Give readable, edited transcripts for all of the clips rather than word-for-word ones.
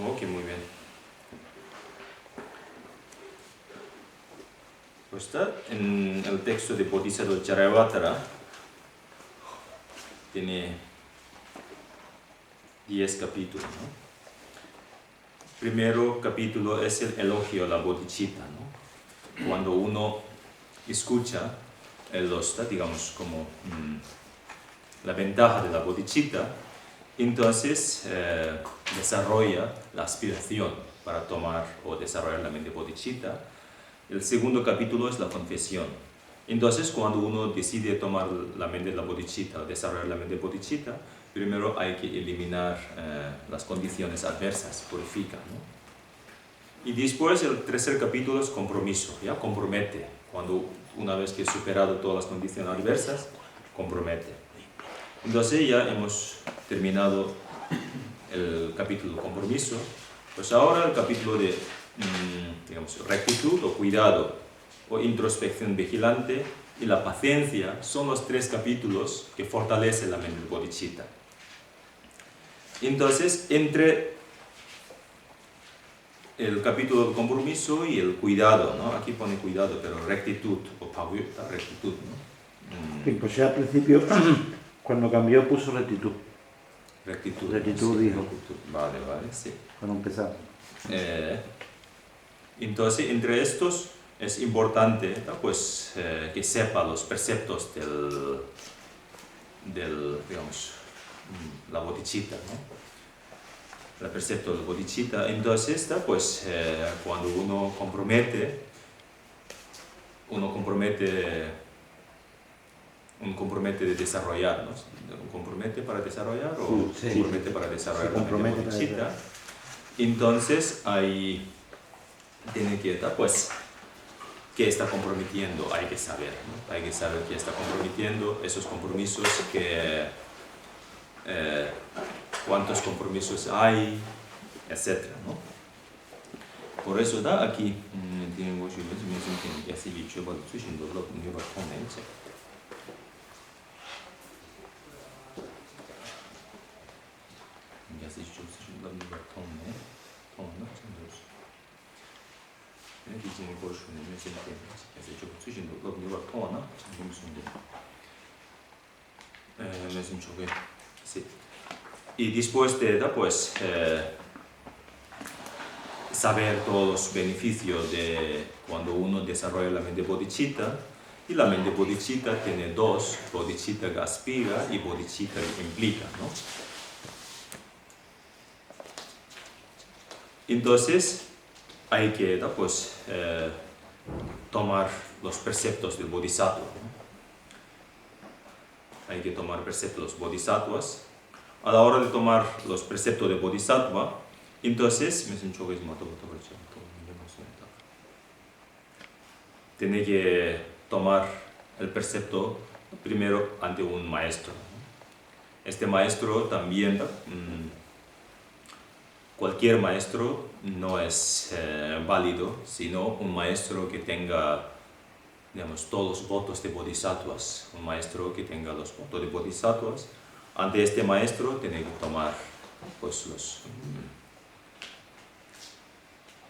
Ok, muy bien. Pues está en el texto de Bodhisattva Charyavatara. Tiene 10 capítulos, ¿no? Primero capítulo es el elogio a la bodhicitta, ¿no? Cuando uno escucha digamos, como la ventaja de la bodhicitta, entonces desarrolla la aspiración para tomar o desarrollar la mente bodhicitta. El segundo capítulo es la confesión. Entonces, cuando uno decide tomar la mente de la bodhicitta o desarrollar la mente bodhicitta, primero hay que eliminar las condiciones adversas, purifica, ¿no? Y después el tercer capítulo es compromiso, ya compromete. Cuando una vez que he superado todas las condiciones adversas, compromete. Entonces ya hemos terminado el capítulo compromiso. Pues ahora el capítulo de digamos, rectitud o cuidado o introspección vigilante y la paciencia son los 3 capítulos que fortalecen la mente bodhicitta. Entonces, entre el capítulo de compromiso y el cuidado, ¿no? Aquí pone cuidado, pero rectitud o pavyutta, rectitud, ¿no? Sí, pues ya al principio, cuando cambió, puso rectitud. Rectitud. Rectitud, Sí, dijo. rectitud. Vale, sí. Cuando empezaba. Entonces, entre estos es importante, ¿no? Pues, que sepa los preceptos digamos, la bodhicitta, ¿no? El precepto del bodhicitta. Entonces, pues, cuando uno compromete de desarrollar, ¿no? ¿Un compromete para desarrollar o Sí, compromete para desarrollar la mente bodhicitta? para Entonces, ahí tiene que estar, pues, qué está comprometiendo, hay que saber, ¿no? Hay que saber qué está comprometiendo, esos compromisos, cuántos compromisos hay, etc., ¿no? Por eso da aquí, sí. Y después de pues, saber todos los beneficios de cuando uno desarrolla la mente bodhicitta, y la mente bodhicitta tiene 2, bodhicitta que aspira y bodhicitta que implica, ¿no? Entonces, hay que pues, tomar los preceptos del bodhisattva, ¿no? Hay que tomar preceptos de los bodhisattvas. A la hora de tomar los preceptos de bodhisattva, entonces, tiene que tomar el precepto primero ante un maestro. Este maestro también, cualquier maestro no es válido, sino un maestro que tenga, digamos, todos los votos de bodhisattvas. Un maestro que tenga los votos de bodhisattvas. Ante este maestro tiene que tomar, pues,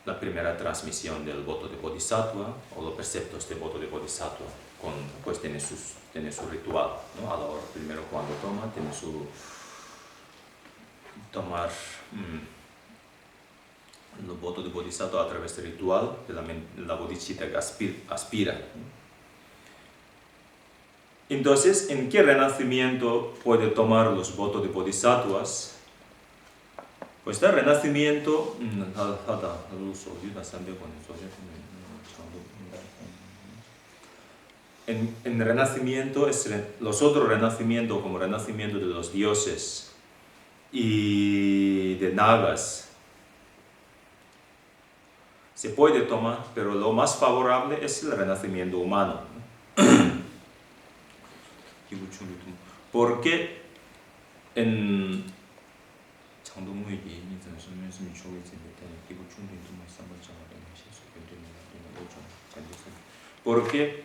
la primera transmisión del voto de bodhisattva o los preceptos de voto de bodhisattva. Pues tiene su ritual, ¿no? A la hora, primero cuando toma, tiene su tomar los votos de bodhisattva a través del ritual de la bodhicitta que aspira. Entonces, ¿en qué renacimiento puede tomar los votos de bodhisattvas? Pues el renacimiento, en renacimiento es los otros renacimientos, como renacimiento de los dioses y de nagas, se puede tomar, pero lo más favorable es el renacimiento humano. Porque en porque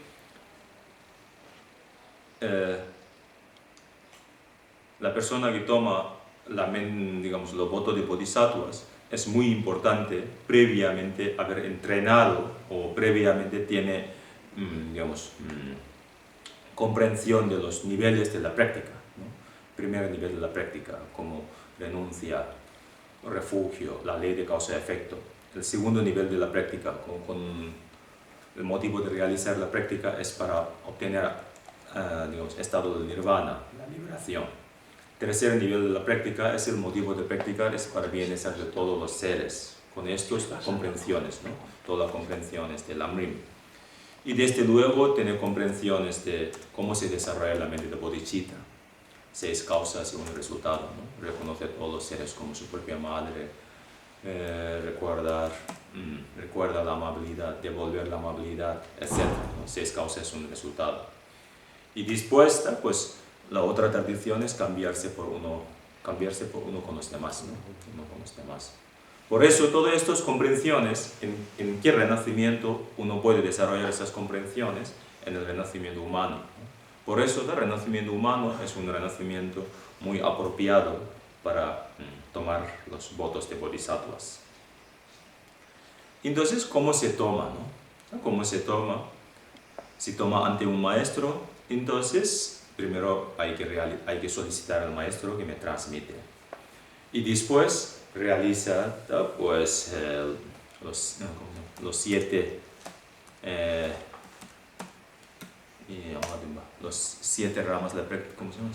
la persona que toma digamos, los votos de bodhisattvas es muy importante previamente haber entrenado o previamente tiene, digamos, comprensión de los niveles de la práctica, ¿no? Primer nivel de la práctica, como renuncia, refugio, la ley de causa y efecto. El segundo nivel de la práctica, con el motivo de realizar la práctica es para obtener, digamos, estado de nirvana, la liberación. Tercer nivel de la práctica es el motivo de practicar, es para bienestar de todos los seres, con estas comprensiones, ¿no? Todas las comprensiones del Amrim. Y desde luego tener comprensiones de cómo se desarrolla la mente de bodhicitta. 6 causas y un resultado, ¿no? Reconocer a todos los seres como su propia madre, recuerda la amabilidad, devolver la amabilidad, etc., ¿no? 6 causas y un resultado. Y después, pues, la otra tradición es cambiarse por uno con los demás, ¿no? Uno con los demás. Por eso, todas estas comprensiones, ¿en qué renacimiento uno puede desarrollar esas comprensiones? En el renacimiento humano, ¿no? Por eso, el renacimiento humano es un renacimiento muy apropiado para tomar los votos de bodhisattvas. Entonces, ¿cómo se toma, no? ¿Cómo se toma? Si toma ante un maestro, entonces, primero hay que solicitar al maestro que me transmite. Y después realiza, pues, los 7 ramas de la práctica, ¿cómo se llama?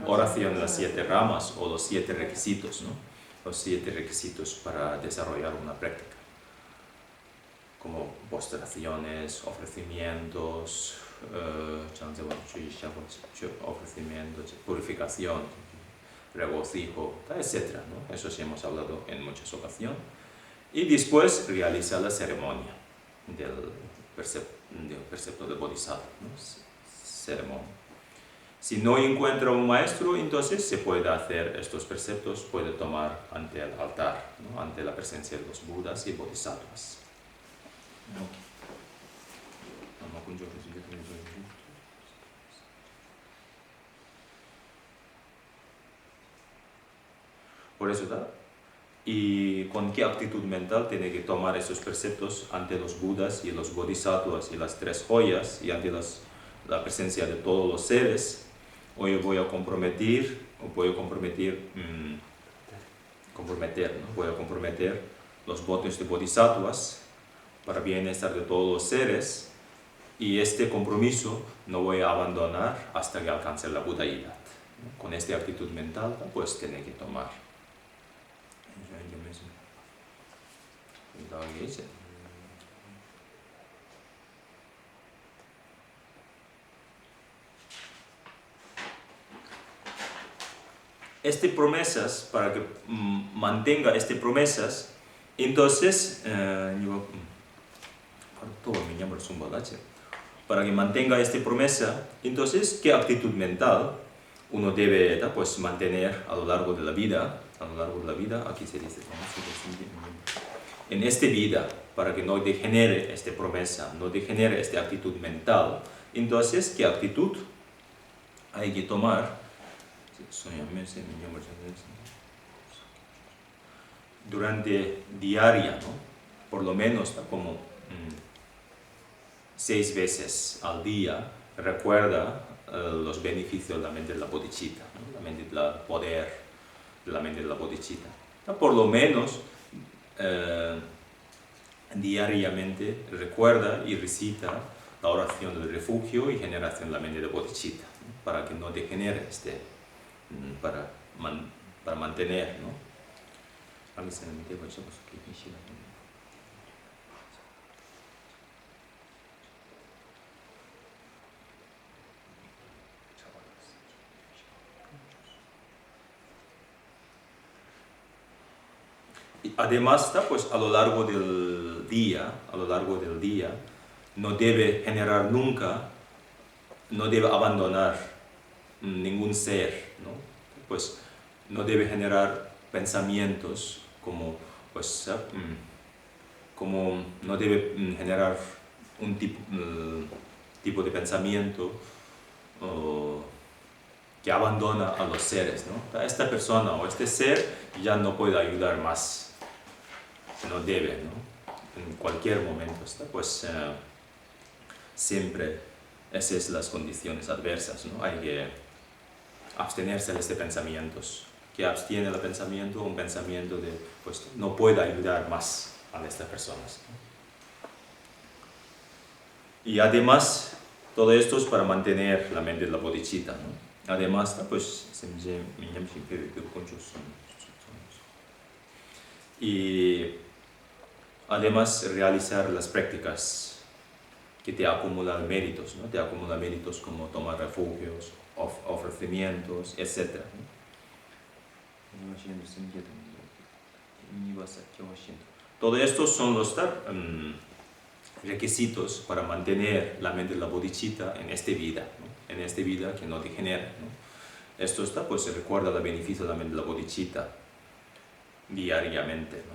Oración de las 7 ramas o los 7 requisitos, ¿no? Los 7 requisitos para desarrollar una práctica, como postraciones, ofrecimientos, purificación, regocijo, etc., ¿no? Eso sí hemos hablado en muchas ocasiones. Y después realiza la ceremonia del precepto del bodhisattva, ¿no? Ceremonia. Si no encuentra un maestro, entonces se puede hacer estos preceptos, puede tomar ante el altar, ¿no? Ante la presencia de los budas y bodhisattvas. Por eso está. ¿Y con qué actitud mental tiene que tomar esos preceptos ante los budas y los bodhisattvas y las 3 joyas y ante la presencia de todos los seres? Hoy voy a comprometer, ¿no? Voy a comprometer los votos de bodhisattvas para bienestar de todos los seres, y este compromiso no voy a abandonar hasta que alcance la budaidad. Con esta actitud mental, pues tiene que tomar. Estas promesas, para que mantenga estas promesas, entonces, para que mantenga esta promesa, entonces, ¿qué actitud mental uno debe, pues, mantener a lo largo de la vida? A lo largo de la vida, aquí se dice, en esta vida, para que no degenere esta promesa, no degenere esta actitud mental, entonces, ¿qué actitud hay que tomar? Durante diaria, ¿no? Por lo menos, ¿no? Como 6 veces al día, recuerda los beneficios de la mente de la bodhicitta, ¿no? La mente del poder de la mente de la bodhicitta. Por lo menos, diariamente recuerda y recita la oración del refugio y generación de la mente de bodhicitta, ¿no? Para que no degenere para mantener, ¿no? Y además, pues, a lo largo del día, no debe generar nunca no debe abandonar ningún ser, ¿no? Pues no debe generar pensamientos como, pues, como no debe generar un tipo de pensamiento que abandona a los seres, ¿no? Esta persona o este ser ya no puede ayudar más, no debe, ¿no? En cualquier momento, pues siempre esas son las condiciones adversas, ¿no? Hay que abstenerse de estos pensamientos. Que abstiene el pensamiento, un pensamiento de, pues, no puede ayudar más a estas personas, ¿no? Y además, todo esto es para mantener la mente de la bodhicitta, ¿no? Además, pues, y además realizar las prácticas que te acumulan méritos, ¿no? Te acumulan méritos como tomar refugios, ofrecimientos, etc., ¿no? Todo esto son los requisitos para mantener la mente de la bodhicitta en esta vida, ¿no? En esta vida que no degenera, ¿no? Esto pues se recuerda el beneficio de la mente de la bodhicitta diariamente, ¿no?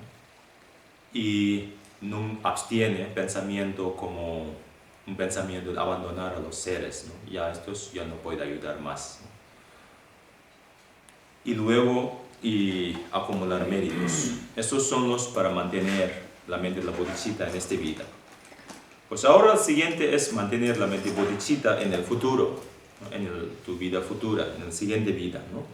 Y no abstiene pensamiento como un pensamiento de abandonar a los seres, ¿no? Ya estos ya no puede ayudar más, ¿no? Y luego acumular méritos. Estos son los para mantener la mente de la bodhicitta en esta vida. Pues ahora el siguiente es mantener la mente bodhicitta en el futuro, ¿no? En tu vida futura, en la siguiente vida, ¿no?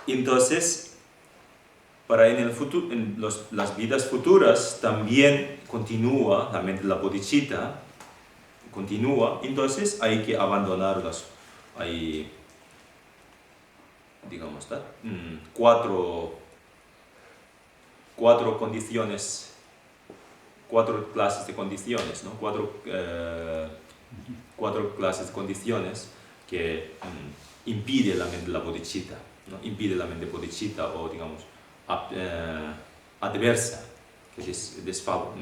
Entonces, para en el futuro, en las vidas futuras también continúa la mente de la bodhicitta, continúa, entonces hay que abandonarlas. Hay, digamos, cuatro condiciones, cuatro clases de condiciones, ¿no? Cuatro clases de condiciones que impide la mente de la bodhicitta, ¿no? Impide la mente bodhicitta o, digamos, adversa, que es desfavorable,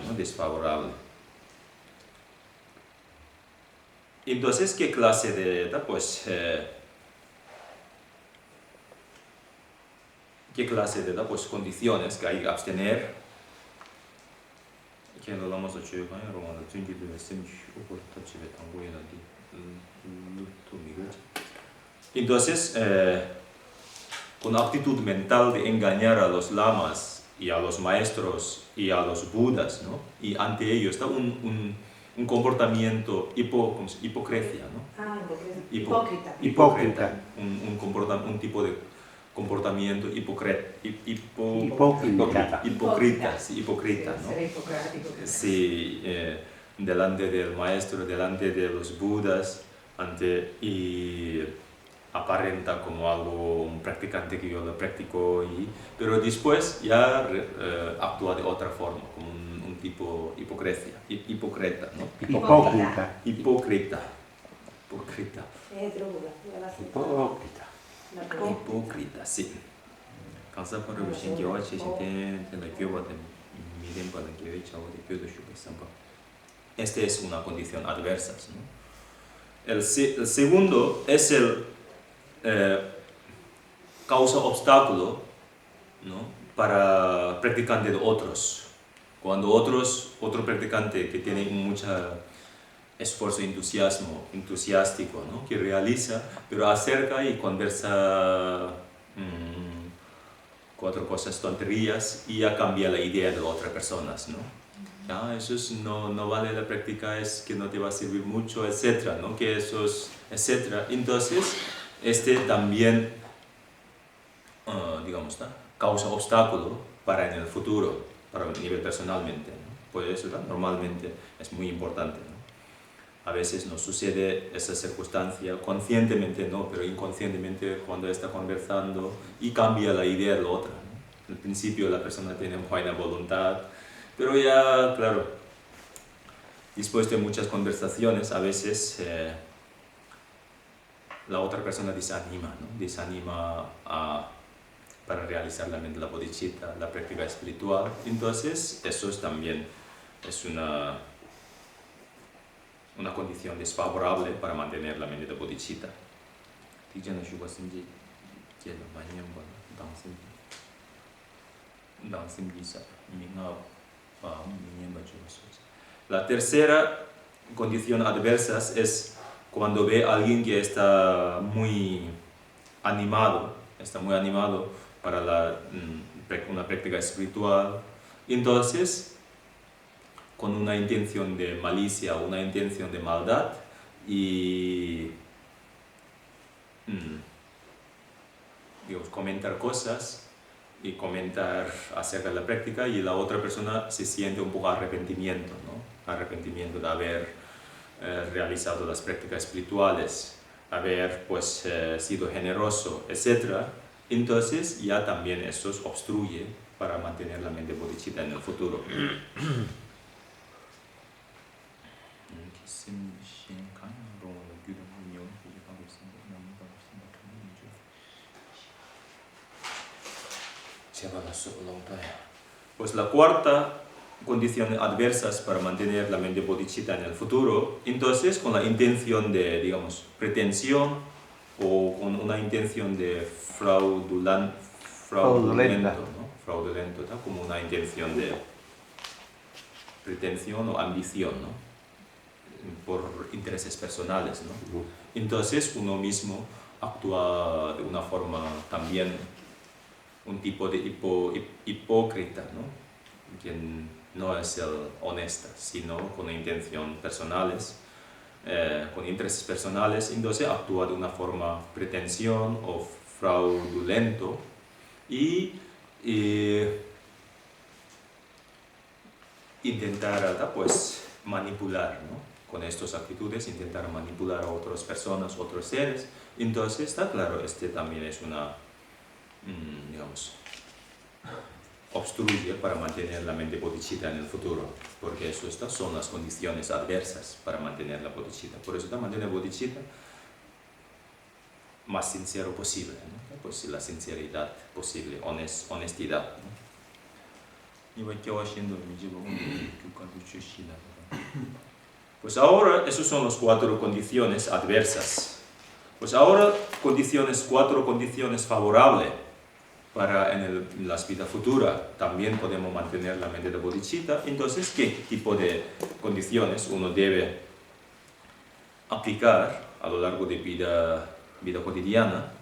¿no? Desfavorable. Entonces, ¿qué clase de, pues, qué clase de, pues, condiciones que hay que abstener? Entonces, con actitud mental de engañar a los lamas y a los maestros y a los budas, ¿no? Y ante ello está un comportamiento hipocresía, ¿no? Hipócrita. Un tipo de comportamiento hipócrita, ¿no? Sí, delante del maestro, delante de los budas, y aparenta como algo, un practicante que yo lo practico, pero después ya actúa de otra forma, como un tipo hipócrita, ¿no? Hipócrita. Hipócrita. Hipócrita, sí. Esta es una condición adversa, ¿no? El segundo es el causa obstáculo, ¿no? Para practicantes de otros. Cuando otro practicante que tiene mucho esfuerzo entusiástico, ¿no? Que realiza, pero acerca y conversa cuatro cosas tonterías y ya cambia la idea de otras personas, ¿no? Ya, eso no vale la práctica, es que no te va a servir mucho, etcétera, ¿no? Que eso es, etcétera. Entonces, también, digamos, ¿no? Causa obstáculo para en el futuro, para el nivel personalmente, ¿no? Pues eso, ¿no? Normalmente es muy importante, ¿no? A veces nos sucede esa circunstancia, conscientemente no, pero inconscientemente cuando está conversando y cambia la idea de la otra, ¿no? Al principio la persona tiene buena voluntad, pero ya, claro, después de muchas conversaciones, a veces la otra persona desanima, ¿no? Desanima a para realizar la mente de la bodhicitta, la práctica espiritual. Entonces, eso es también una condición desfavorable para mantener la mente de bodhicitta. La tercera condición adversa es cuando ve a alguien que está muy animado para una práctica espiritual, entonces con una intención de malicia o una intención de maldad y comentar cosas y comentar acerca de la práctica, y la otra persona se siente un poco arrepentimiento, ¿no? Arrepentimiento de haber realizado las prácticas espirituales, haber sido generoso, etc. Entonces ya también eso obstruye para mantener la mente bodhicitta en el futuro. Pues la cuarta condición adversa para mantener la mente bodhicitta en el futuro, entonces con la intención de, digamos, pretensión o con una intención de fraudulento, ¿no? Fraudulento, ¿no? Como una intención de pretensión o ambición, ¿no? Por intereses personales, ¿no? Entonces uno mismo actúa de una forma también, un tipo de hipócrita, ¿no? Quien no es el honesto, sino con intenciones personales, con intereses personales, entonces actúa de una forma pretensión o fraudulento y intentar manipular, ¿no? Con estas actitudes, intentar manipular a otras personas, otros seres. Entonces está claro, también es una, digamos, obstruye para mantener la mente bodhicitta en el futuro, porque estas son las condiciones adversas para mantener la bodhicitta. Por eso mantener bodhicitta más sincero posible, ¿no? Pues la sinceridad posible, honestidad, ¿no? Pues ahora, esas son las 4 condiciones adversas. Pues ahora, cuatro condiciones favorables para en la vida futura también podemos mantener la mente de bodhicitta. Entonces, ¿qué tipo de condiciones uno debe aplicar a lo largo de vida cotidiana?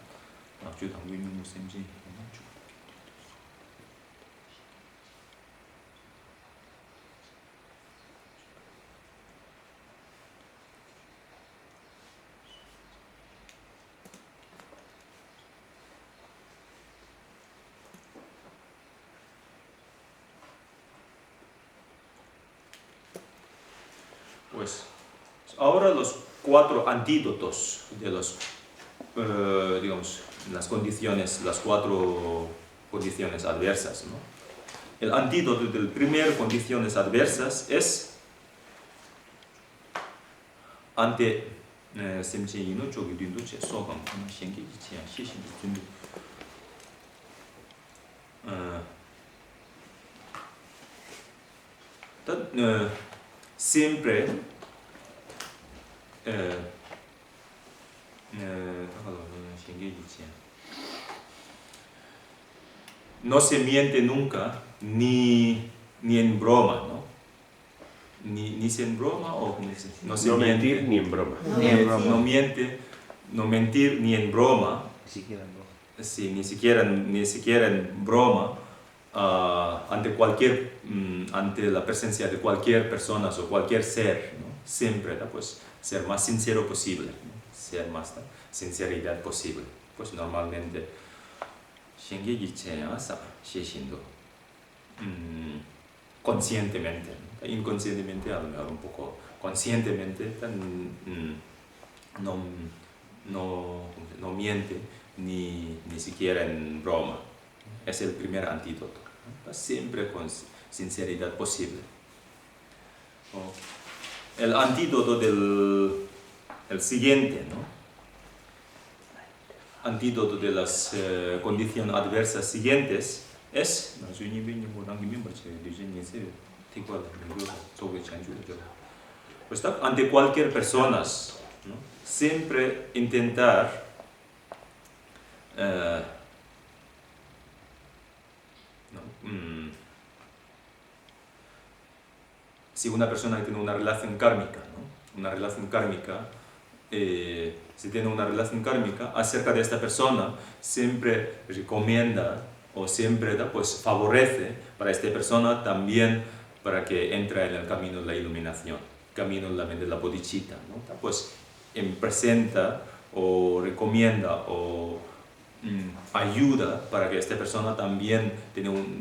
Pues ahora los 4 antídotos de digamos, las 4 condiciones adversas, ¿no? El antídoto de las primeras condiciones adversas es ante siempre no se miente nunca, ni en broma, ¿no? Ni en broma o no se No miente. mentir ni en broma. No mentir ni en broma. Ni siquiera en broma. Sí, ni siquiera en broma, ante la presencia de cualquier persona o cualquier ser, ¿no? Siempre, ¿no? Pues ser más sincero posible, ¿no? Ser más sinceridad posible. Pues normalmente conscientemente, ¿no? Inconscientemente, a lo mejor un poco conscientemente, no miente ni siquiera en broma. Es el primer antídoto, ¿no? Siempre con sinceridad posible. El antídoto el siguiente, ¿no? antídoto de las condiciones adversas siguientes es pues, ante cualquier persona, ¿no? Siempre intentar si una persona tiene una relación kármica, ¿no? Una relación kármica, si tiene una relación kármica, acerca de esta persona siempre recomienda o siempre pues, favorece para esta persona también para que entre en el camino de la iluminación, camino de la bodhicitta, ¿no? Pues presenta o recomienda o ayuda para que esta persona también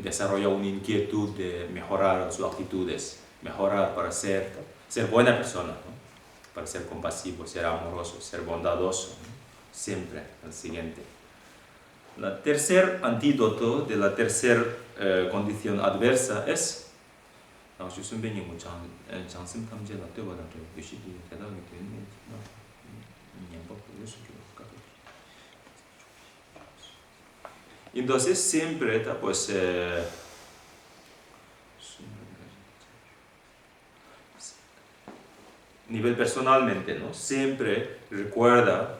desarrolle una inquietud de mejorar sus actitudes, mejorar para ser buena persona, ¿no? Para ser compasivo, ser amoroso, ser bondadoso, ¿no? Siempre el siguiente. El tercer antídoto de la tercera condición adversa es entonces siempre pues nivel personalmente, ¿no? Siempre recuerda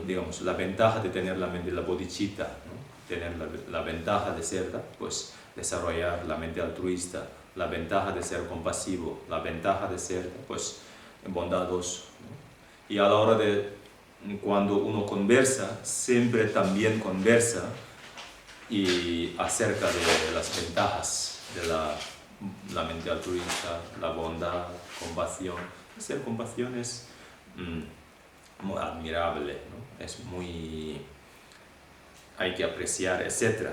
digamos, la ventaja de tener la mente de la bodhicitta, ¿no? Tener la ventaja de ser, pues, desarrollar la mente altruista, la ventaja de ser compasivo, la ventaja de ser, pues, bondadoso, ¿no? Y a la hora de, cuando uno conversa, siempre también conversa y acerca de las ventajas de la mente altruista, la bondad, compasión. Ser compasión es muy admirable, ¿no? Es muy... hay que apreciar, etc.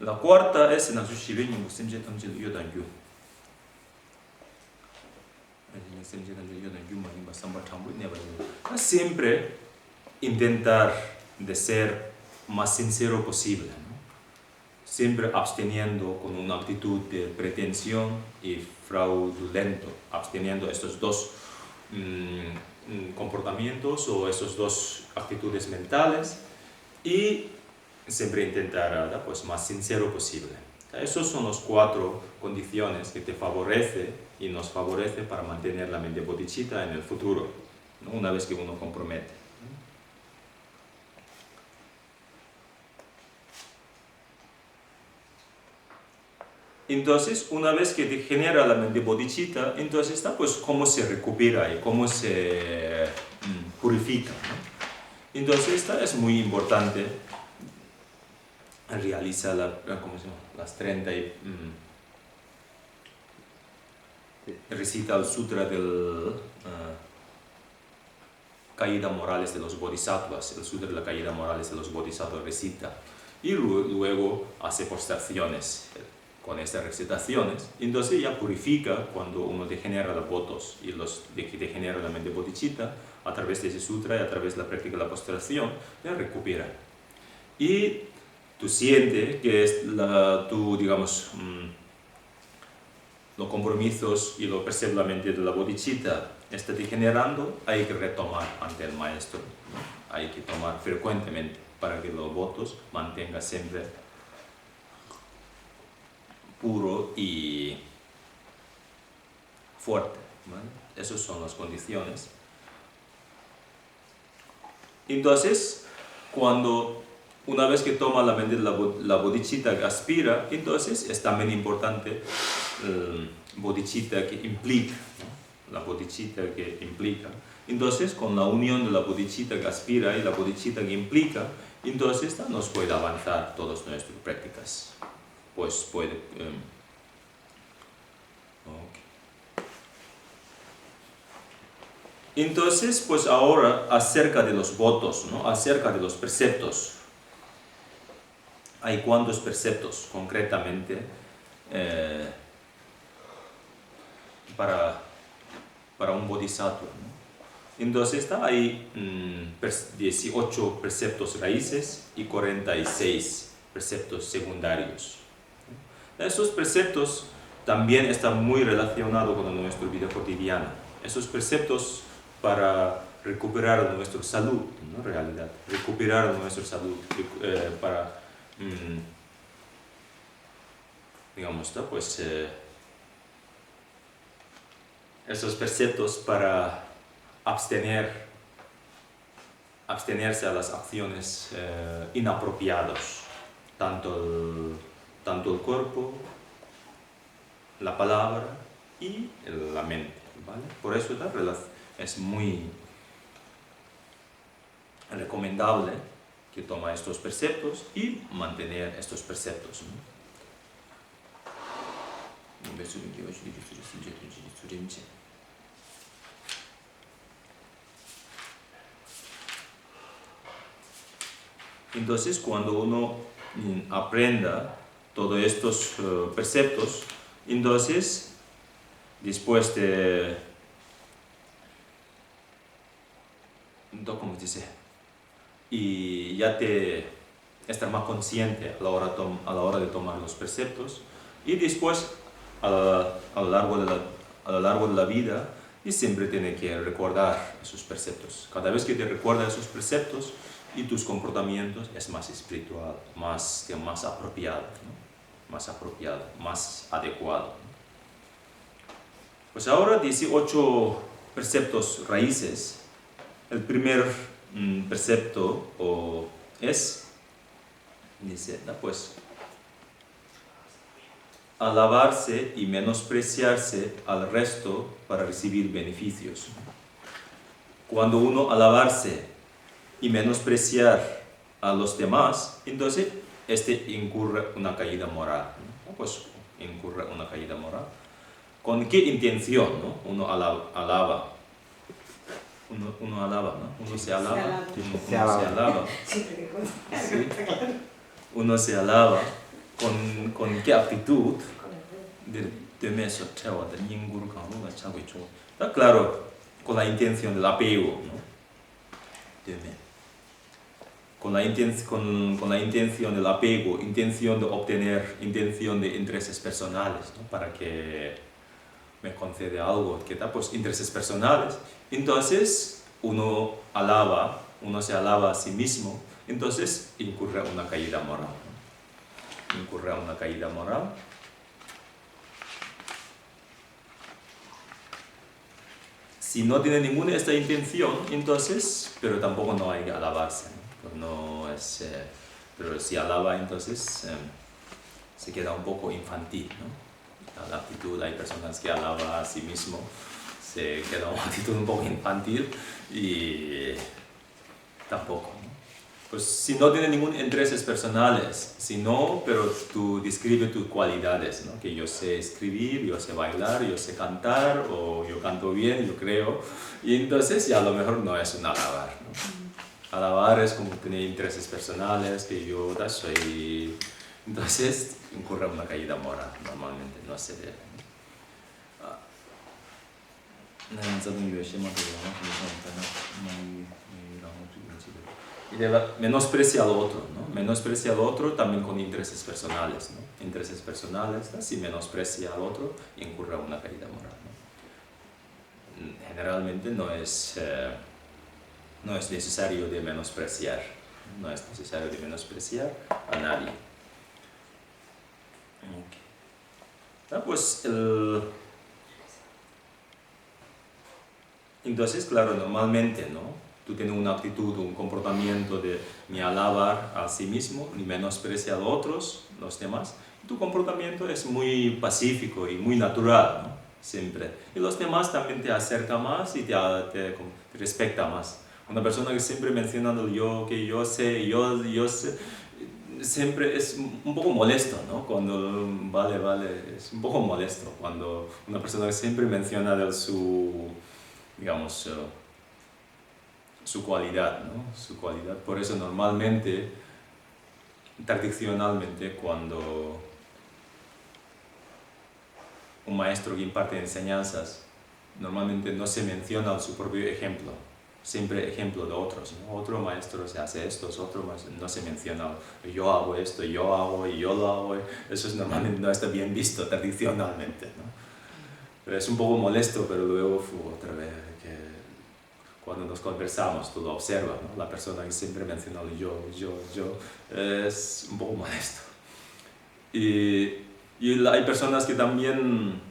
La cuarta es siempre intentar de ser más sincero posible, ¿no? Siempre absteniendo con una actitud de pretensión y fraudulento, absteniendo estos dos comportamientos o esas dos actitudes mentales y siempre intentar pues más sincero posible. Esas son las 4 condiciones que te favorece y nos favorece para mantener la mente bodhicitta en el futuro, ¿no? Una vez que uno compromete. Entonces, una vez que te genera la mente bodhicitta, entonces está pues cómo se recupera y cómo se purifica, ¿no? Entonces, esta es muy importante. Realiza las 30 y recita el sutra del caída morales de los bodhisattvas, el sutra de la caída morales de los bodhisattvas recita y luego hace postraciones con estas recitaciones. Entonces ya purifica cuando uno degenera los votos y degenera la mente bodhicitta a través de ese sutra y a través de la práctica de la postración, ya recupera. Y tú sientes que digamos, los compromisos y lo percibes la mente de la bodhicitta está degenerando, hay que retomar ante el maestro, ¿no? Hay que tomar frecuentemente para que los votos mantengan siempre puro y fuerte, ¿vale? Esas son las condiciones. Entonces, una vez que toma la mente de la bodhicitta que aspira, entonces es también importante bodhicitta que implica, ¿no? La bodhicitta que implica. Entonces, con la unión de la bodhicitta que aspira y la bodhicitta que implica, entonces nos puede avanzar todas nuestras prácticas. Pues puede... Entonces, pues ahora acerca de los votos, ¿no? Acerca de los preceptos. Hay cuántos preceptos concretamente para un bodhisattva, ¿no? Entonces hay 18 preceptos raíces y 46 preceptos secundarios. Esos preceptos también están muy relacionados con nuestra vida cotidiana. Esos preceptos para recuperar nuestra salud, ¿no? Realidad, recuperar nuestra salud para, digamos, ¿no? Pues esos preceptos para abstenerse a las acciones inapropiadas, tanto el cuerpo, la palabra y la mente, ¿vale? Por eso es muy recomendable que tome estos preceptos y mantener estos preceptos, ¿no? Entonces, cuando uno aprenda todos estos preceptos, entonces, después de, ¿cómo se dice? Y ya te estar más consciente a la hora de tomar los preceptos, y después a lo largo de la vida, y siempre tiene que recordar esos preceptos. Cada vez que te recuerdas esos preceptos y tus comportamientos, es más espiritual, más apropiado, ¿no? Más apropiado, más adecuado, ¿no? Pues ahora 18 preceptos raíces. El primer precepto dice, pues, alabarse y menospreciarse al resto para recibir beneficios. Cuando uno alabarse y menospreciar a los demás, entonces incurre una caída moral, ¿no? Pues incurre una caída moral. ¿Con qué intención, no? Uno alaba. Uno alaba, ¿no? Uno se alaba. Se alaba. Sí. Uno se alaba. ¿Con qué actitud? Está claro, con la intención del apego, ¿no? Con la intención del apego, intención de obtener, intención de intereses personales, ¿no? Para que me concede algo, que da, pues, intereses personales. Entonces, uno se alaba a sí mismo, entonces incurre una caída moral, ¿no? Incurre una caída moral. Si no tiene ninguna esta intención, entonces, pero tampoco no hay que alabarse, ¿no? Pero si alaba, entonces se queda un poco infantil, ¿no? La actitud, hay personas que alaban a sí mismo, se queda una actitud un poco infantil y tampoco, ¿no? Pues si no tiene ningún intereses personales, pero tú describes tus cualidades, ¿no? Que yo sé escribir, yo sé bailar, yo sé cantar, o yo canto bien, yo creo, y entonces ya a lo mejor no es un alabar, ¿no? Alabar es como tener intereses personales, que yo soy... Entonces incurre una caída moral, normalmente no se debe. Y menosprecia al otro, ¿no? Menosprecia al otro también con intereses personales, ¿no? Intereses personales, ¿no? Si menosprecia al otro, incurre una caída moral, ¿no? Generalmente no es necesario de menospreciar, no es necesario de menospreciar a nadie. Okay. Pues entonces, claro, normalmente, ¿no? Tú tienes una actitud, un comportamiento de ni alabar a sí mismo, ni menospreciar a otros, los demás. Tu comportamiento es muy pacífico y muy natural, ¿no? Siempre. Y los demás también te acercan más y te respectan más. Una persona que siempre menciona el yo, que yo sé, siempre es un poco molesto, ¿no? Cuando, es un poco molesto cuando una persona que siempre menciona su cualidad, ¿no? Su cualidad. Por eso normalmente, tradicionalmente, cuando un maestro que imparte enseñanzas, normalmente no se menciona su propio ejemplo, siempre ejemplo de otros, ¿no? Otro maestro se hace esto, otro maestro, no se menciona yo hago esto, yo hago y yo lo hago. Eso normalmente no está bien visto tradicionalmente, ¿no? Pero es un poco molesto, pero luego otra vez que cuando nos conversamos, tú lo observas, ¿no? La persona que siempre menciona el yo, es un poco molesto. Y hay personas que también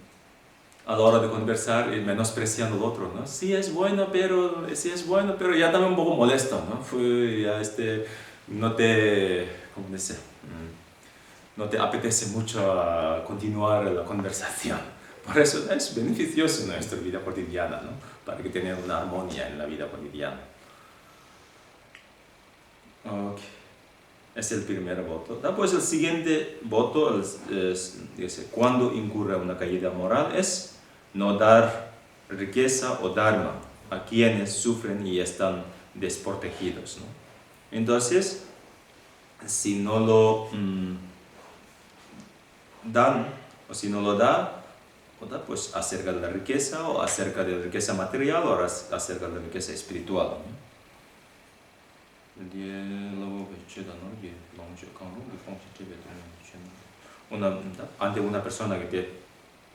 a la hora de conversar menosprecian al otro, ¿no? Sí es bueno, pero ya también un poco molesto, ¿no? Ya no te, ¿cómo dice? No te apetece mucho continuar la conversación. Por eso es beneficioso en nuestra vida cotidiana, ¿no? Para que tenga una armonía en la vida cotidiana. Okay. Es el primer voto. Pues el siguiente voto dice, cuando incurre una caída moral es no dar riqueza o dharma a quienes sufren y están desprotegidos, ¿no? Entonces, si no lo dan, o si no lo da, pues acerca de la riqueza, o acerca de la riqueza material, o acerca de la riqueza espiritual, ¿no? Ante una persona que te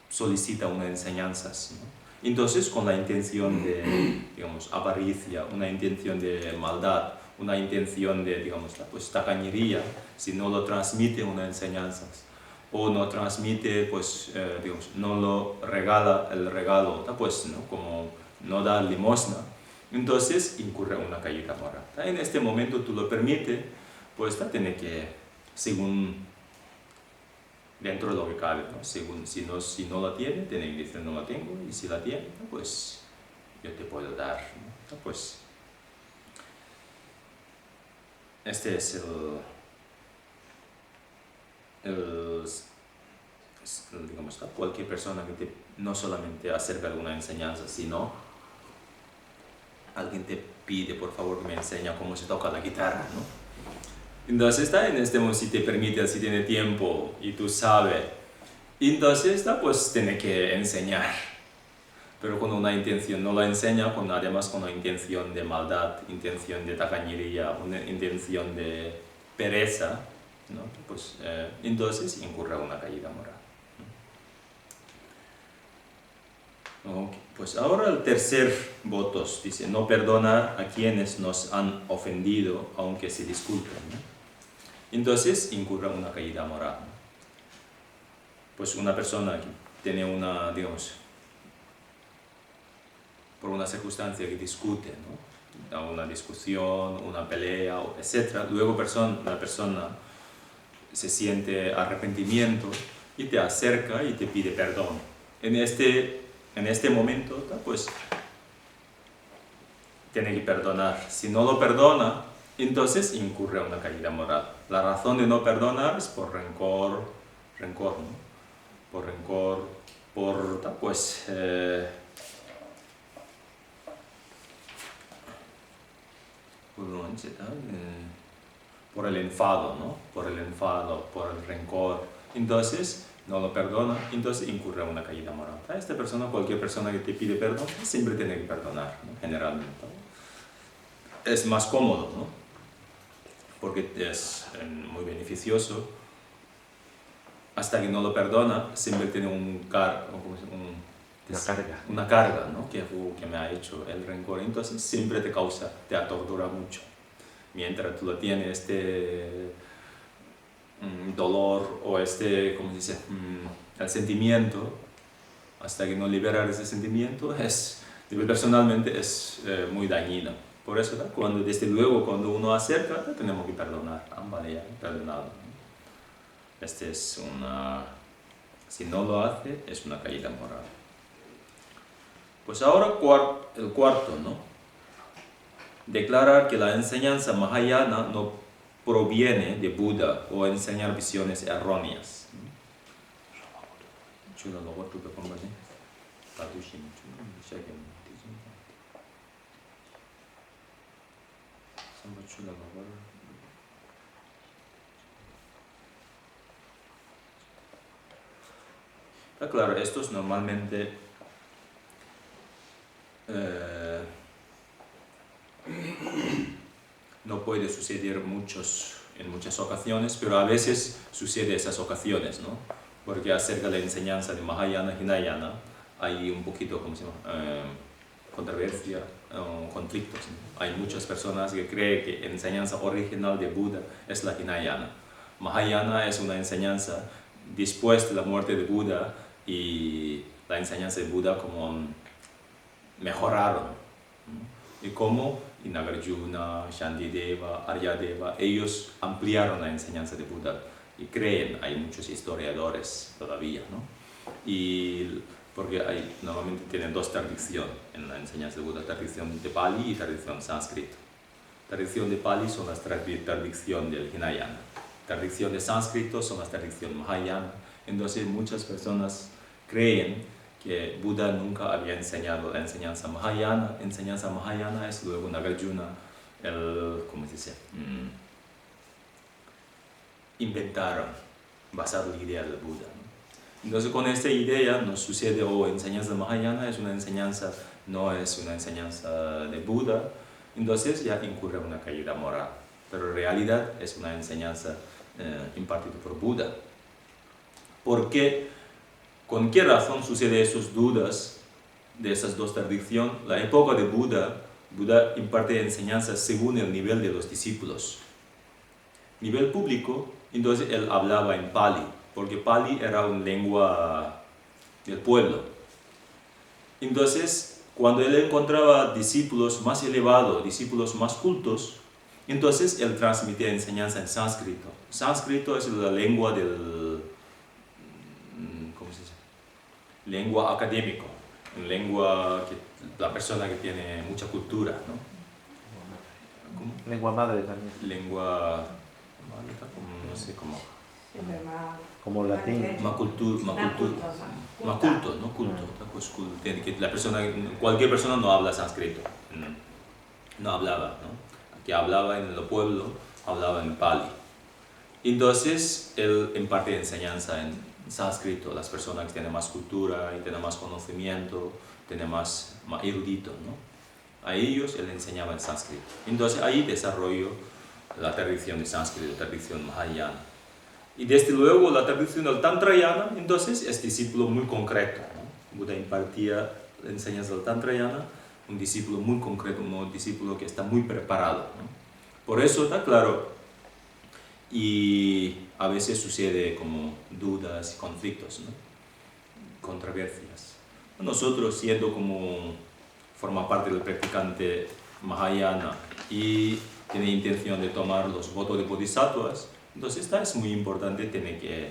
solicita una enseñanza, ¿no? Entonces, con la intención de, digamos, avaricia, una intención de maldad, una intención de, digamos, pues tacañería, si no lo transmite una enseñanza, o no transmite, pues, digamos, no lo regala el regalo, pues, ¿no? Como no da limosna, entonces incurre una caída moral. En este momento tú lo permites, pues tiene que, según, dentro de lo que cabe, ¿no? Según, si no la tiene, tiene que decir no la tengo, y si la tiene, pues yo te puedo dar, ¿no? Pues este es digamos, cualquier persona que no solamente acerca de una enseñanza, sino alguien te pide por favor que me enseñe cómo se toca la guitarra, ¿no? Entonces en este momento, si te permite, si tiene tiempo y tú sabes, entonces pues tiene que enseñar, pero con una intención, no lo enseña además con una intención de maldad, intención de tacañería, una intención de pereza, ¿no? Pues entonces incurre una caída moral. Okay. Pues ahora el tercer voto dice, no perdonar a quienes nos han ofendido aunque se disculpen, ¿no? Entonces incurre una caída moral, ¿no? Pues una persona que tiene una, digamos, por una circunstancia que discute, ¿no? Una discusión, una pelea, etc. Luego la persona se siente arrepentimiento y te acerca y te pide perdón. En este momento, pues, tiene que perdonar. Si no lo perdona, entonces incurre una caída moral. La razón de no perdonar es por rencor, ¿no? Por rencor, pues, por el enfado, ¿no? Por el enfado, por el rencor. Entonces, no lo perdona, entonces incurre una caída moral. Esta persona, cualquier persona que te pide perdón, siempre tiene que perdonar, ¿no? Generalmente. Es más cómodo, ¿no? Porque es muy beneficioso. Hasta que no lo perdona, siempre tiene una carga, ¿no? que me ha hecho el rencor. Entonces siempre te atortura mucho. Mientras tú lo tienes, dolor o ¿cómo se dice? El sentimiento, hasta que no liberar ese sentimiento, personalmente es muy dañino. Por eso, desde luego, cuando uno acerca, tenemos que perdonar. Vale, ya, perdonado. Si no lo hace, es una caída moral. Pues ahora el cuarto, ¿no? Declarar que la enseñanza Mahayana no proviene de Buda o enseñar visiones erróneas. Claro, estos normalmente no puede suceder en muchas ocasiones, pero a veces sucede esas ocasiones, ¿no? Porque acerca de la enseñanza de Mahayana y Hinayana hay un poquito, ¿cómo se llama? Controversia, conflictos, ¿no? Hay muchas personas que creen que la enseñanza original de Buda es la Hinayana. Mahayana es una enseñanza después de la muerte de Buda y la enseñanza de Buda como mejoraron, ¿no? Y como Nagarjuna, Shantideva, Aryadeva, ellos ampliaron la enseñanza de Buda y creen, hay muchos historiadores todavía, ¿no? Y porque normalmente tienen dos tradiciones en la enseñanza de Buda, tradición de Pali y tradición sánscrito. Tradición de Pali son las tradición del Hinayana, tradición de sánscrito son las tradición Mahayana. Entonces muchas personas creen que Buda nunca había enseñado la enseñanza Mahayana. Enseñanza Mahayana es luego Nagarjuna, ¿cómo se dice? Inventaron, basado en la idea del Buda, ¿no? Entonces con esta idea nos sucede, enseñanza Mahayana es una enseñanza, no es una enseñanza de Buda, entonces ya incurre una caída moral, pero en realidad es una enseñanza impartida por Buda. ¿Por qué? ¿Con qué razón sucede esas dudas de esas dos tradiciones? La época de Buda imparte enseñanzas según el nivel de los discípulos. Nivel público, entonces él hablaba en Pali, porque Pali era una lengua del pueblo. Entonces, cuando él encontraba discípulos más elevados, discípulos más cultos, entonces él transmitía enseñanza en sánscrito. Sánscrito es la lengua del, ¿cómo se dice? Lengua académico, lengua que la persona que tiene mucha cultura, ¿no? ¿Cómo? Lengua madre también. Lengua, no sé cómo. Como latín. Más culto, ¿no? Culto. Pues, que la persona, cualquier persona no habla sánscrito, no hablaba, ¿no? Que hablaba en el pueblo, hablaba en Pali. Entonces, él imparte enseñanza en sánscrito, las personas que tienen más cultura y tienen más conocimiento, tienen más erudito, ¿no? A ellos él enseñaba en sánscrito. Entonces, ahí desarrolló la tradición de sánscrito, la tradición Mahayana. Y desde luego la tradición del Tantrayana, entonces es discípulo muy concreto, ¿no? Buda impartía la enseñanza del Tantrayana, un discípulo muy concreto, un discípulo que está muy preparado, ¿no? Por eso está claro, y a veces sucede como dudas y conflictos, ¿no? Controversias. Nosotros siendo como forma parte del practicante Mahayana y tiene intención de tomar los votos de bodhisattvas, entonces esta es muy importante, tiene que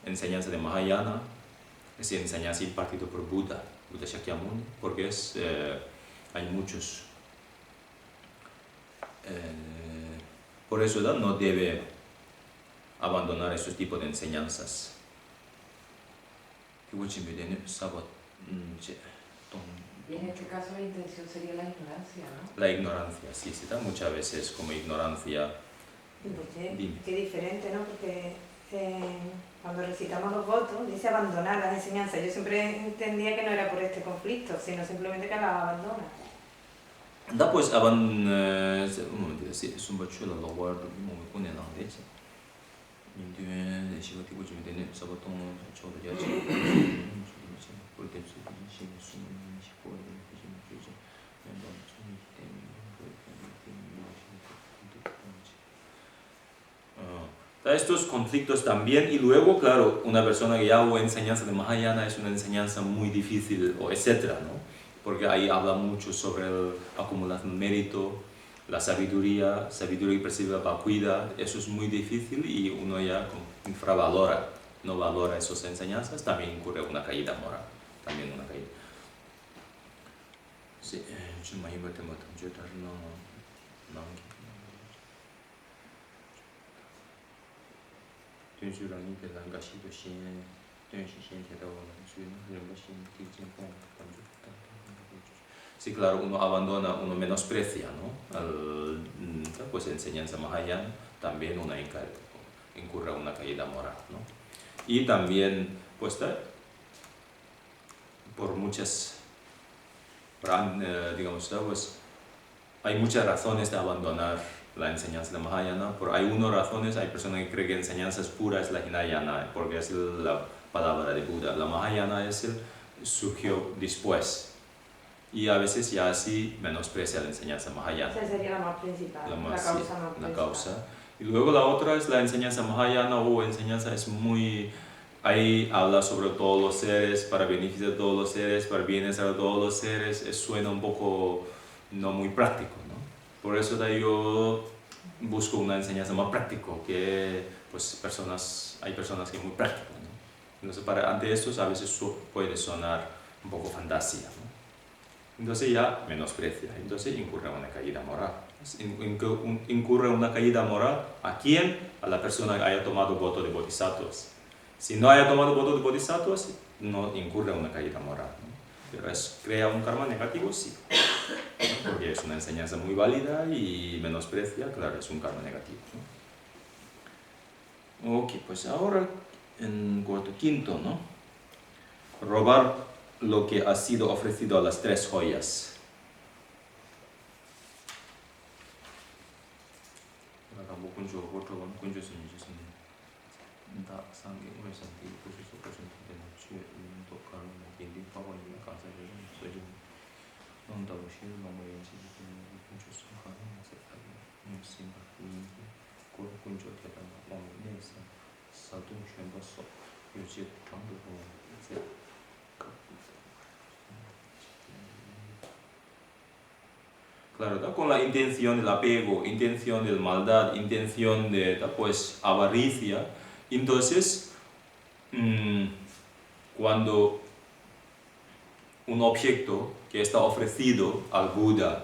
enseñanza de Mahayana, es enseñanza impartida por Buda Shakyamuni, porque hay muchos. Por eso no debe abandonar esos tipos de enseñanzas. Y en este caso la intención sería la ignorancia, ¿no? La ignorancia, sí, se da muchas veces como ignorancia. Qué diferente, ¿no? Porque cuando recitamos los votos dice abandonar las enseñanzas. Yo siempre entendía que no era por este conflicto, sino simplemente que las abandona. Da pues un momento, sí, es un bacho la guardo, muy con el anglés. Estos conflictos también, y luego, claro, una persona que ya hubo enseñanza de Mahayana es una enseñanza muy difícil, o etcétera, ¿no? Porque ahí habla mucho sobre la acumulación de mérito, la sabiduría que percibe la vacuidad, eso es muy difícil y uno ya infravalora, no valora esas enseñanzas, también ocurre una caída moral, también una caída. Sí, yo me imagino que no. 对住了你给人个许多心，对是先天的我们所以人个心提前con Sí, claro, uno abandona, uno menosprecia, ¿no? Pues enseñanza Mahayana, también uno incurre una caída moral, ¿no? Y también, pues, por muchas, digamos, pues, hay muchas razones de abandonar la enseñanza de Mahayana, pero hay unas razones, hay personas que creen que enseñanzas puras es la Hinayana, porque es la palabra de Buda. La Mahayana surgió después. y a veces ya así menosprecia la enseñanza Mahayana. Esa sería la más principal, La la más, causa sí, más la principal. causa. Y luego la otra es la enseñanza Mahayana o enseñanza es muy... Ahí habla sobre todos los seres, para beneficio de todos los seres, para bienestar de todos los seres. Suena un poco no muy práctico, ¿no? Por eso de ahí yo busco una enseñanza más práctica, que pues hay personas que es muy práctico, ¿no? Entonces ante estos a veces puede sonar un poco fantasía, ¿no? Entonces ya menosprecia, entonces incurre una caída moral. Incurre una caída moral ¿a quién? A la persona que haya tomado voto de bodhisattvas. Si no haya tomado voto de bodhisattvas, no incurre una caída moral, ¿no? Pero crea un karma negativo, sí, ¿no? Porque es una enseñanza muy válida y menosprecia, claro, es un karma negativo, ¿no? Ok, pues ahora en quinto, ¿no? Robar lo que ha sido ofrecido a las 3 joyas. Claro, ¿no? Con la intención del apego, intención de maldad, intención de pues, avaricia. Entonces, cuando un objeto que está ofrecido al Buda,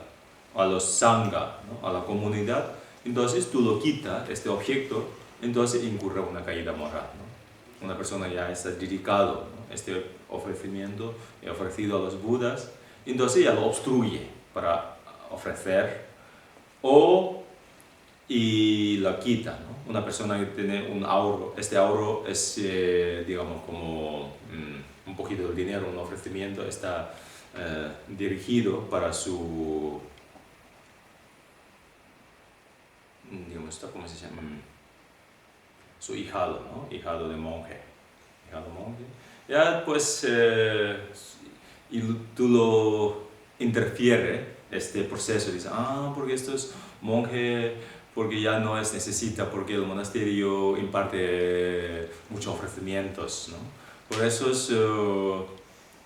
a los Sangha, ¿no? A la comunidad, entonces tú lo quitas, este objeto, entonces incurre una caída moral, ¿no? Una persona ya está dedicado, ¿no? Este ofrecimiento ofrecido a los Budas, entonces ya lo obstruye para ofrecer y la quita, ¿no? Una persona que tiene un ahorro, este ahorro es, digamos, como un poquito de dinero, un ofrecimiento, está dirigido para su, digamos, ¿cómo se llama? Su hijado, ¿no? Hijado de monje. Ya, pues, y tú lo interfiere este proceso, dice, porque esto es monje, porque ya no necesita, porque el monasterio imparte muchos ofrecimientos, ¿no? Por eso es,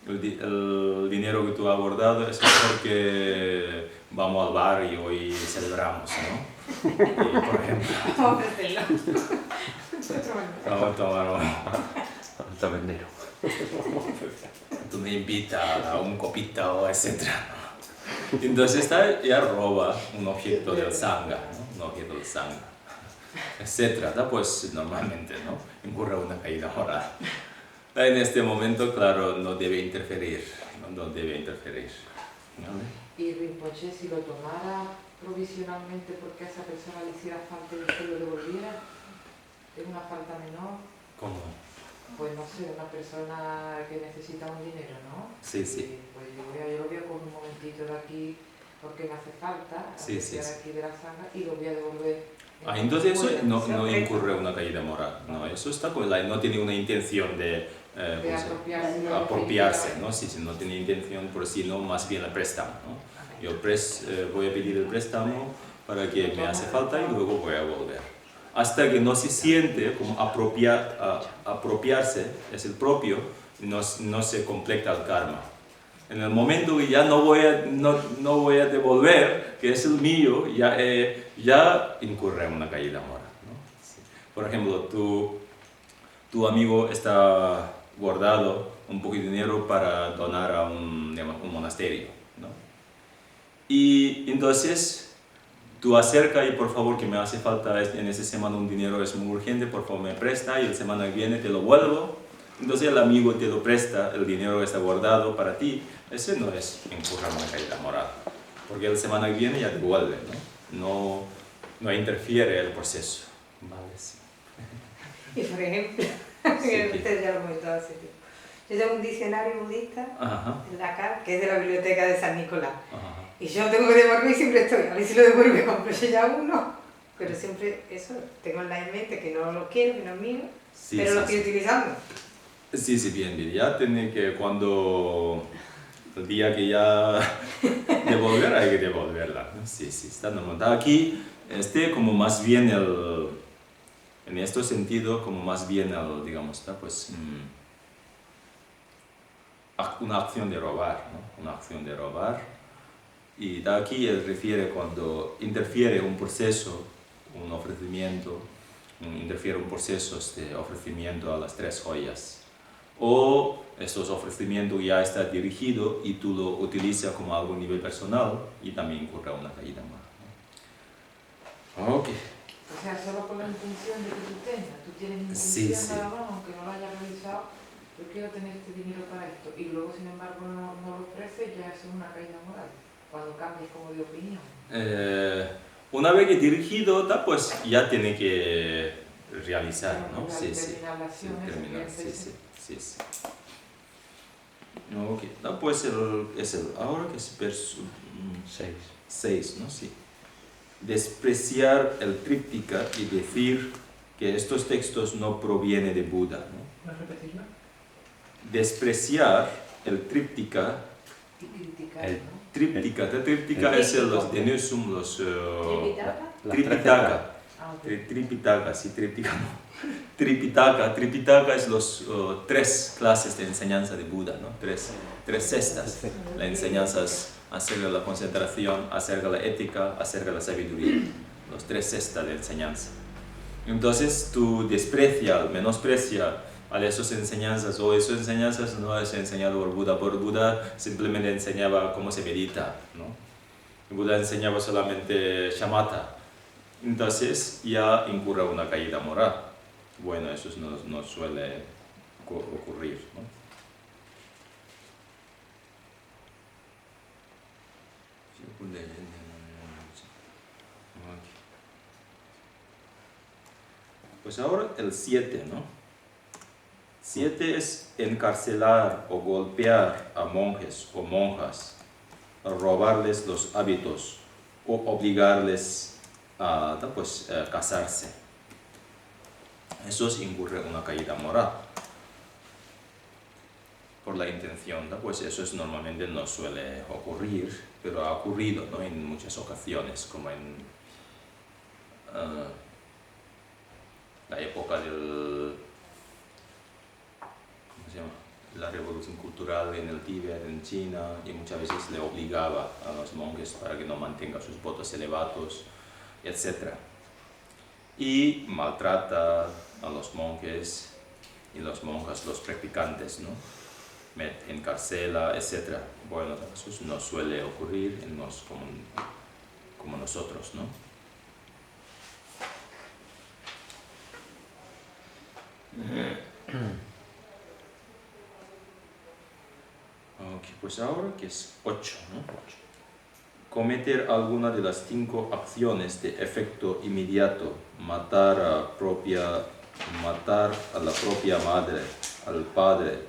el dinero que tú has guardado es porque vamos al barrio y celebramos, ¿no? Y, por ejemplo, Vamos a hacerlo. vamos a tomar Al tabernero. tú me invitas a un copito, etc. Entonces ya roba un objeto del Sangha, ¿no? Un objeto del Sangha, etc. Pues normalmente, ¿no? Incurre una caída moral. En este momento, claro, no debe interferir, no debe interferir, ¿vale? Y Rinpoche, si lo tomara provisionalmente porque a esa persona le hiciera falta y después lo devolviera, es una falta menor. ¿Cómo? Pues no sé, una persona que necesita un dinero, ¿no? Sí, sí. Pues yo lo voy a coger un momentito de aquí porque me hace falta, Sí, sí, sí. aquí de la Sangha y lo voy a devolver. Entonces eso no incurre una caída moral, no, eso está con no tiene una intención de apropiarse, ¿no? Si no tiene intención por sí, no, más bien el préstamo, ¿no? Yo voy a pedir el préstamo para que me hace falta y luego voy a volver. Hasta que no se siente como apropiarse, es el propio, no se completa el karma. En el momento que ya no voy a devolver, que es el mío, ya incurre en una caída moral, ¿no? Sí. Por ejemplo, tu amigo está guardado un poco de dinero para donar a un monasterio, ¿no? Y entonces tú acercas y por favor que me hace falta en esa semana un dinero, es muy urgente, por favor me presta y la semana que viene te lo vuelvo. Entonces el amigo te lo presta, el dinero está guardado para ti. Ese no es incurrir en una caída moral, porque la semana que viene ya te vuelve, ¿no? No interfiere el proceso. Vale, sí. Y por ejemplo, ustedes ya lo hemos comentado hace tiempo. Yo tengo un diccionario budista en la CAR, que es de la biblioteca de San Nicolás. Y yo tengo que devolver y siempre estoy, a ver si lo devuelvo y compro yo ya uno. Pero siempre eso, tengo en mente que no lo quiero, que no es mío, pero lo estoy utilizando. Sí, bien. Ya tiene que cuando el día que ya devolver, hay que devolverla, ¿no? Sí, está normal. Aquí, como más bien en este sentido, como más bien digamos, pues, una acción de robar, ¿no? Una acción de robar. Y de aquí él refiere cuando interfiere un proceso, un ofrecimiento, interfiere un proceso de ofrecimiento a las tres joyas. O estos ofrecimientos ya está dirigido y tú lo utilizas como algo a nivel personal y también incurre una caída moral. Ok. O sea, solo con la intención de que tú tengas. Tú tienes Sí, intención nada más, aunque no lo hayas realizado. Yo quiero tener este dinero para esto. Y luego, sin embargo, no lo ofreces, ya es una caída moral. Cuando cambies como de opinión. Una vez que dirigido, pues ya tiene que realizar, ¿no? Sí. Terminar la acción, Terminar, sí. Ok, pues ahora que es verso 6, ¿no? Sí. Despreciar el tríptica y decir que estos textos no provienen de Buda, ¿no? ¿Puedes repetirlo? Despreciar el tríptica. Y criticar, El ¿no? Tríptica es los Denusum, los ¿Tripitaka? Tripitaka, sí, Tripitaka no. Tripitaka es los tres clases de enseñanza de Buda, ¿no? Tres cestas. La enseñanza es acerca de la concentración, acerca de la ética, acerca de la sabiduría. Los tres cestas de enseñanza. Entonces tú menosprecia a esas enseñanzas, o esas enseñanzas no es enseñado por Buda simplemente enseñaba cómo se medita, ¿no? Buda enseñaba solamente shamatha, entonces ya incurre una caída moral. Bueno, eso no suele ocurrir, ¿no? Pues ahora el 7, ¿no? 7 es encarcelar o golpear a monjes o monjas, robarles los hábitos o obligarles a casarse. Eso incurre una caída moral por la intención, ¿no? Pues eso normalmente no suele ocurrir, pero ha ocurrido, ¿no? En muchas ocasiones, como en la época la revolución cultural en el Tíbet, en China, y muchas veces le obligaba a los monjes para que no mantengan sus votos elevados, etc. Y maltrata a los monjes y los monjas, los practicantes, ¿no? Encarcela, etc. Bueno, eso no suele ocurrir en como nosotros, ¿no? Ok, pues ahora que es 8, ¿no? Cometer alguna de las 5 acciones de efecto inmediato, matar a la propia madre, al padre,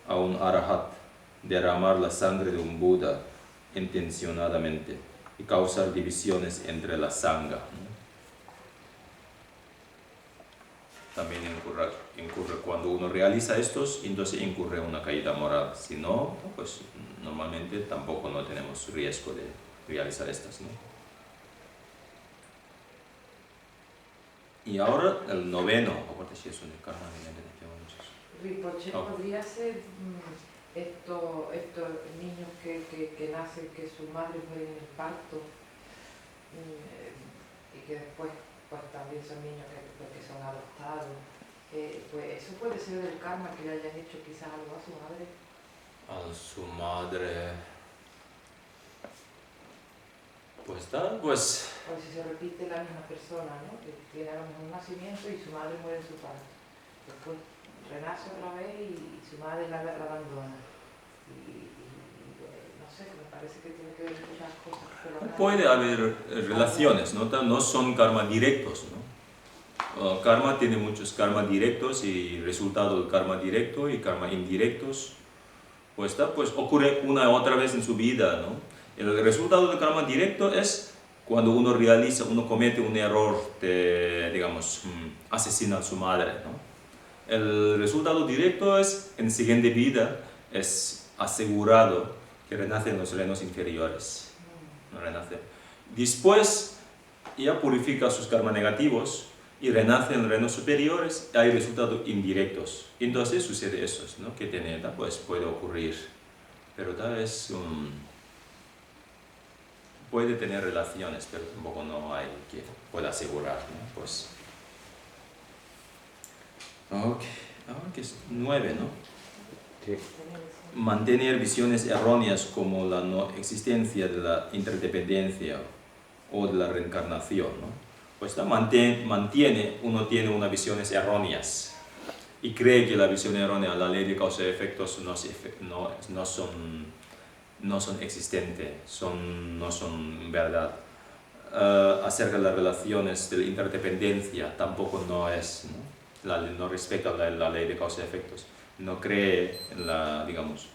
a un arahat, derramar la sangre de un Buda intencionadamente y causar divisiones entre la sangha, ¿no? También incurre cuando uno realiza estos, entonces incurre una caída moral. Si no, pues normalmente tampoco no tenemos riesgo de realizar estas, ¿no? Y ahora el 9, Rinpoche, ¿podría ser estos niños que nacen, que su madre muere en el parto y que después pues también son niños que son adoptados? Pues eso puede ser del karma que le hayan hecho quizás algo a su madre. A su madre. Pues tal, pues. O si se repite la misma persona, ¿no? Que tiene a lo mejor un nacimiento y su madre muere en su parto. Después renace otra vez y su madre la abandona. No sé, me parece que tiene que ver muchas cosas. Puede haber relaciones, ¿no? No son karma directos, ¿no? Karma tiene muchos karma directos y resultado del karma directo y karma indirectos. Pues ocurre una y otra vez en su vida, ¿no? El resultado del karma directo es cuando uno comete un error de, digamos, asesina a su madre, ¿no? El resultado directo es, en siguiente vida, es asegurado que renacen los reinos inferiores. No renace. Después ya purifica sus karmas negativos y renace en reinos superiores, hay resultados indirectos. Entonces sucede eso, ¿no? Que pues puede ocurrir, pero tal vez puede tener relaciones, pero tampoco no hay que pueda asegurar, ¿no? Pues, ok, ahora que es 9, ¿no? Sí. Mantener visiones erróneas como la no existencia de la interdependencia o de la reencarnación, ¿no? Pues uno tiene unas visiones erróneas y cree que la visión errónea, la ley de causa y efectos no son existentes, no son verdad. Acerca de las relaciones de la interdependencia tampoco no es, ¿no? No respeta la ley de causa y efectos, no cree en la, digamos,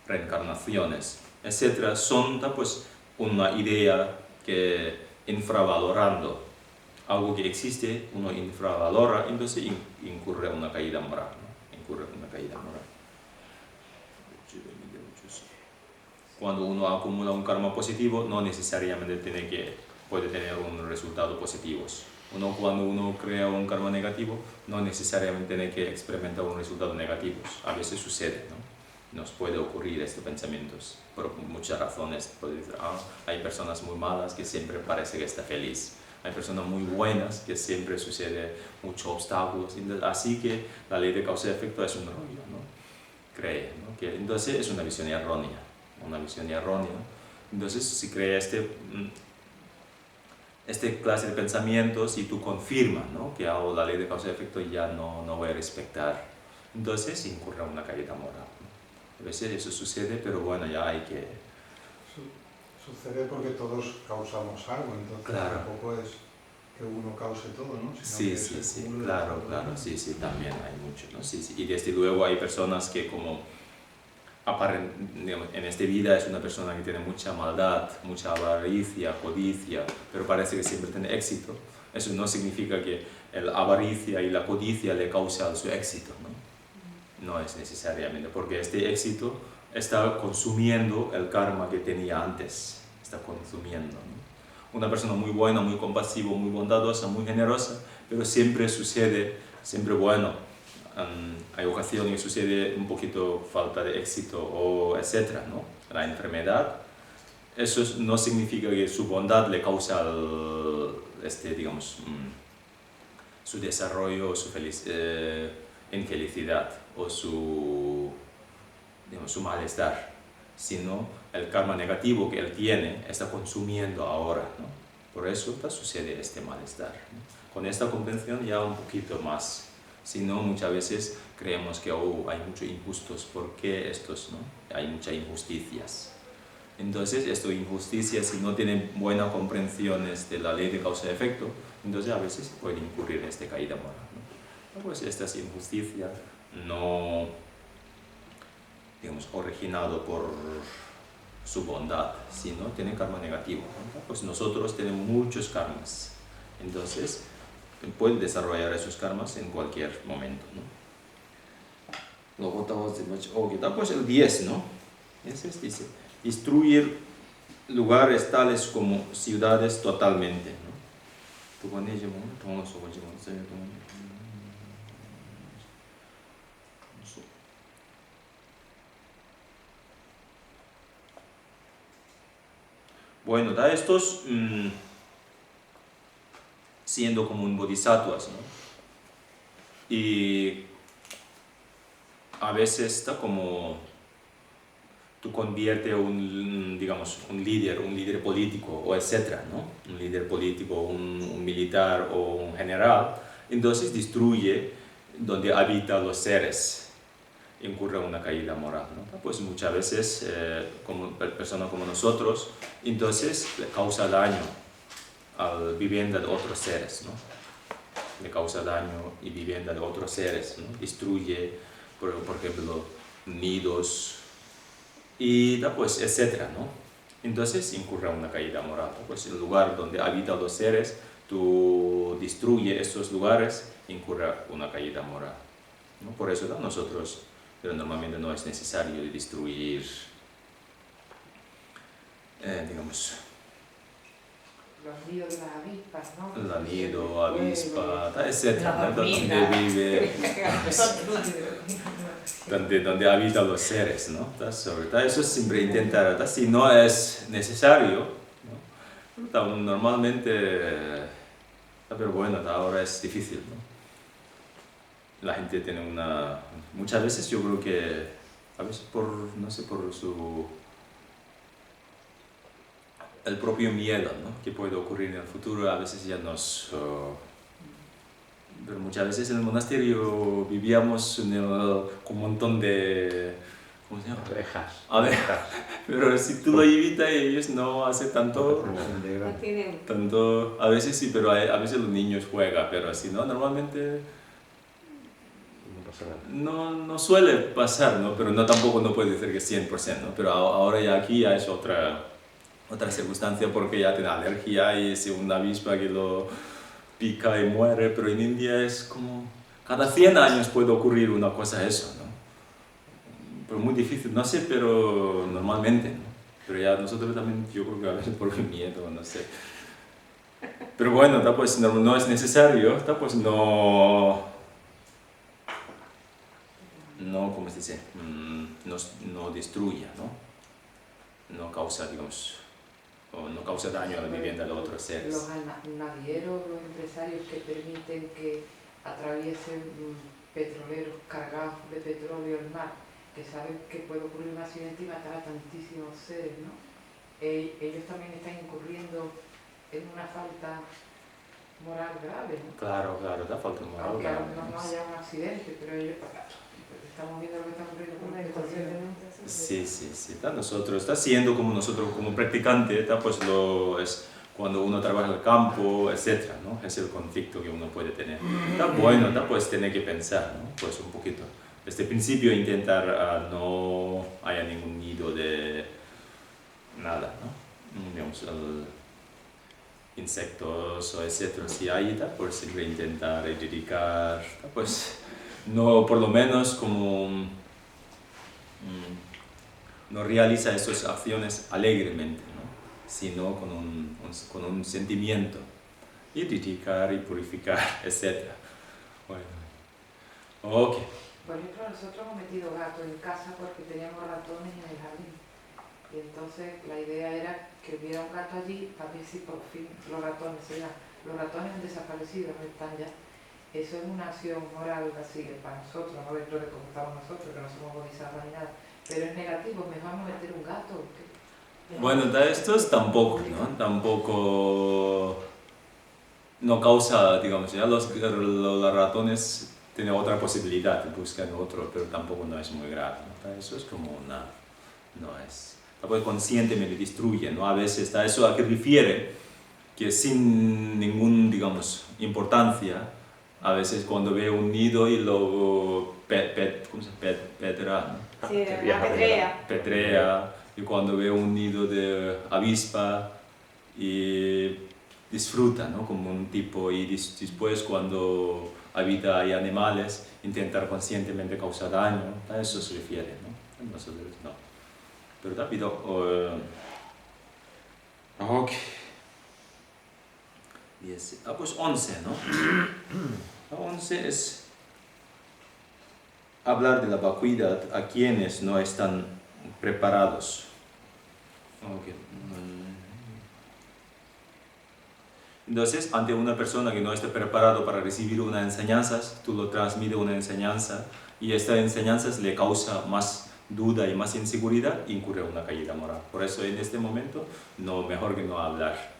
reencarnaciones, etc. Son pues una idea que infravalorando algo que existe, uno infravalora, entonces incurre en una caída moral, ¿no? Incurre en una caída moral. Cuando uno acumula un karma positivo, no necesariamente puede tener un resultado positivo. Cuando uno crea un karma negativo, no necesariamente tiene que experimentar un resultado negativo. A veces sucede, ¿no? Nos puede ocurrir estos pensamientos por muchas razones. Puede decir, hay personas muy malas que siempre parece que está feliz. Hay personas muy buenas que siempre sucede muchos obstáculos. Así que la ley de causa y efecto es un rollo, ¿no? Cree, ¿no? Que entonces es una visión errónea. Una visión errónea. Entonces, si cree este clase de pensamientos y tú confirmas, ¿no? Que la ley de causa y efecto ya no voy a respetar, entonces incurre en una caída moral, ¿no? A veces eso sucede, pero bueno, ya hay que... Sucede porque todos causamos algo, entonces claro. Tampoco es que uno cause todo, ¿no? Sí, claro, sí, también hay mucho, ¿no? Sí. Y desde luego hay personas que como digamos, en esta vida es una persona que tiene mucha maldad, mucha avaricia, codicia, pero parece que siempre tiene éxito. Eso no significa que la avaricia y la codicia le causan su éxito, ¿no? No es necesariamente, porque este éxito está consumiendo el karma que tenía antes, está consumiendo, ¿no? Una persona muy buena, muy compasiva, muy bondadosa, muy generosa, pero siempre sucede, siempre bueno. Hay ocasiones que sucede un poquito falta de éxito o etcétera, ¿no? La enfermedad, eso no significa que su bondad le causa digamos, su desarrollo, su infelicidad o su malestar, sino el karma negativo que él tiene está consumiendo ahora, ¿no? Por eso sucede este malestar, ¿no? Con esta comprensión ya un poquito más. Si no, muchas veces creemos que hay muchos injustos. ¿Por qué estos, no? Hay muchas injusticias. Entonces, estas injusticias, si no tienen buenas comprensiones de la ley de causa y efecto, entonces a veces puede incurrir en esta caída moral, ¿no? Pues estas injusticias no, digamos, originado por su bondad, sino tienen karma negativo, ¿no? Pues nosotros tenemos muchos karmas. Entonces, pueden desarrollar esos karmas en cualquier momento, ¿no? Luego estamos pues el 10, ¿no? Ese dice, destruir lugares tales como ciudades totalmente, ¿no? Bueno, da estos siendo como un bodhisattvas, ¿no? Y a veces está como tú conviertes digamos, un líder político o etcétera, ¿no? Un líder político, un militar o un general, entonces destruye donde habitan los seres, incurre una caída moral, ¿no? Pues muchas veces, como personas como nosotros, entonces le causa daño a la vivienda de otros seres, ¿no? Le causa daño y vivienda de otros seres, ¿no? Destruye, por ejemplo, nidos y pues, etcétera, ¿no? Entonces incurre una caída moral, ¿no? Pues el lugar donde habitan los seres, tú destruyes estos lugares, incurre una caída moral, ¿no? Por eso, ¿no? Nosotros, pero normalmente no es necesario destruir digamos, Los nidos de las avispas, ¿no? el nido, avispa, etc. La Donde hormiga. vive, donde habitan los seres, ¿no? Sobre todo eso siempre intentar, si no es necesario, ¿no? Normalmente, pero bueno, ahora es difícil, ¿no? La gente tiene muchas veces yo creo que, a veces no sé, por el propio miedo, ¿no? Que puede ocurrir en el futuro, a veces ya pero muchas veces en el monasterio vivíamos con un montón de... ¿Cómo se llama? Rejas. A ver, pero si tú lo evitas, ellos no hacen tanto... No tienen. A veces sí, pero a veces los niños juegan, pero si no, normalmente No pasa nada. no suele pasar, ¿no? Pero tampoco no puede decir que 100%, ¿no? Pero ahora ya aquí ya es otra circunstancia porque ya tiene alergia y es una avispa que lo pica y muere, pero en India es como cada 100 años puede ocurrir una cosa eso, ¿no? Pero muy difícil, no sé, pero normalmente, ¿no? Pero ya nosotros también, yo creo que a veces por miedo, no sé. Pero bueno, pues no es necesario, pues no, ¿cómo se dice? No destruya, ¿no? No causa, digamos, o no causa daño a la vivienda de otros seres. Los navieros, los empresarios que permiten que atraviesen petroleros cargados de petróleo el mar, que saben que puede ocurrir un accidente y matar a tantísimos seres, ¿no? Ellos también están incurriendo en una falta moral grave, ¿no? Claro, da falta moral Aunque grave. no haya un accidente, pero ellos estamos viendo lo que está ocurriendo con el petróleo. Sí. Nosotros, está siendo como nosotros como practicante, pues es cuando uno trabaja en el campo, etcétera, ¿no? Es el conflicto que uno puede tener. Está bueno, pues tiene que pensar, ¿no? Pues un poquito. Desde el principio intentar no haya ningún nido de nada, ¿no? Digamos, insectos o etcétera. Si hay, pues siempre intentar dedicar, pues no, por lo menos como no realiza esas acciones alegremente, ¿no? Sino con un sentimiento y dedicar y purificar, etc. Bueno, ok. Por ejemplo, nosotros hemos metido gatos en casa porque teníamos ratones en el jardín. Y entonces la idea era que hubiera un gato allí para ver si por fin los ratones han desaparecido, no están ya. Eso es una acción moral así para nosotros, no dentro de cómo estamos nosotros, que no somos bodhisattvas ni nada. Pero es negativo, mejor no meter un gato. Bueno, estos tampoco, ¿no? Tampoco no causa, digamos, ya los ratones tienen otra posibilidad, buscan otro, pero tampoco no es muy grave, ¿no? Eso es como no es, pues conscientemente destruye, ¿no? A veces está eso a que refiere que sin ningún, digamos, importancia, a veces cuando ve un nido y lo ¿cómo se llama? Pedra, ¿no? Sí, la petrea. Petrea, y cuando ve un nido de avispa y disfruta, ¿no? Como un tipo, y después cuando habita ahí animales, intentar conscientemente causar daño, a eso se refiere, ¿no? Nosotros no. Pero rápido, ok. 10, pues 11, ¿no? 11 es hablar de la vacuidad a quienes no están preparados. Okay. Entonces, ante una persona que no está preparado para recibir una enseñanza, tú lo transmites una enseñanza y esta enseñanza le causa más duda y más inseguridad, incurre una caída moral. Por eso en este momento, mejor que no hablar.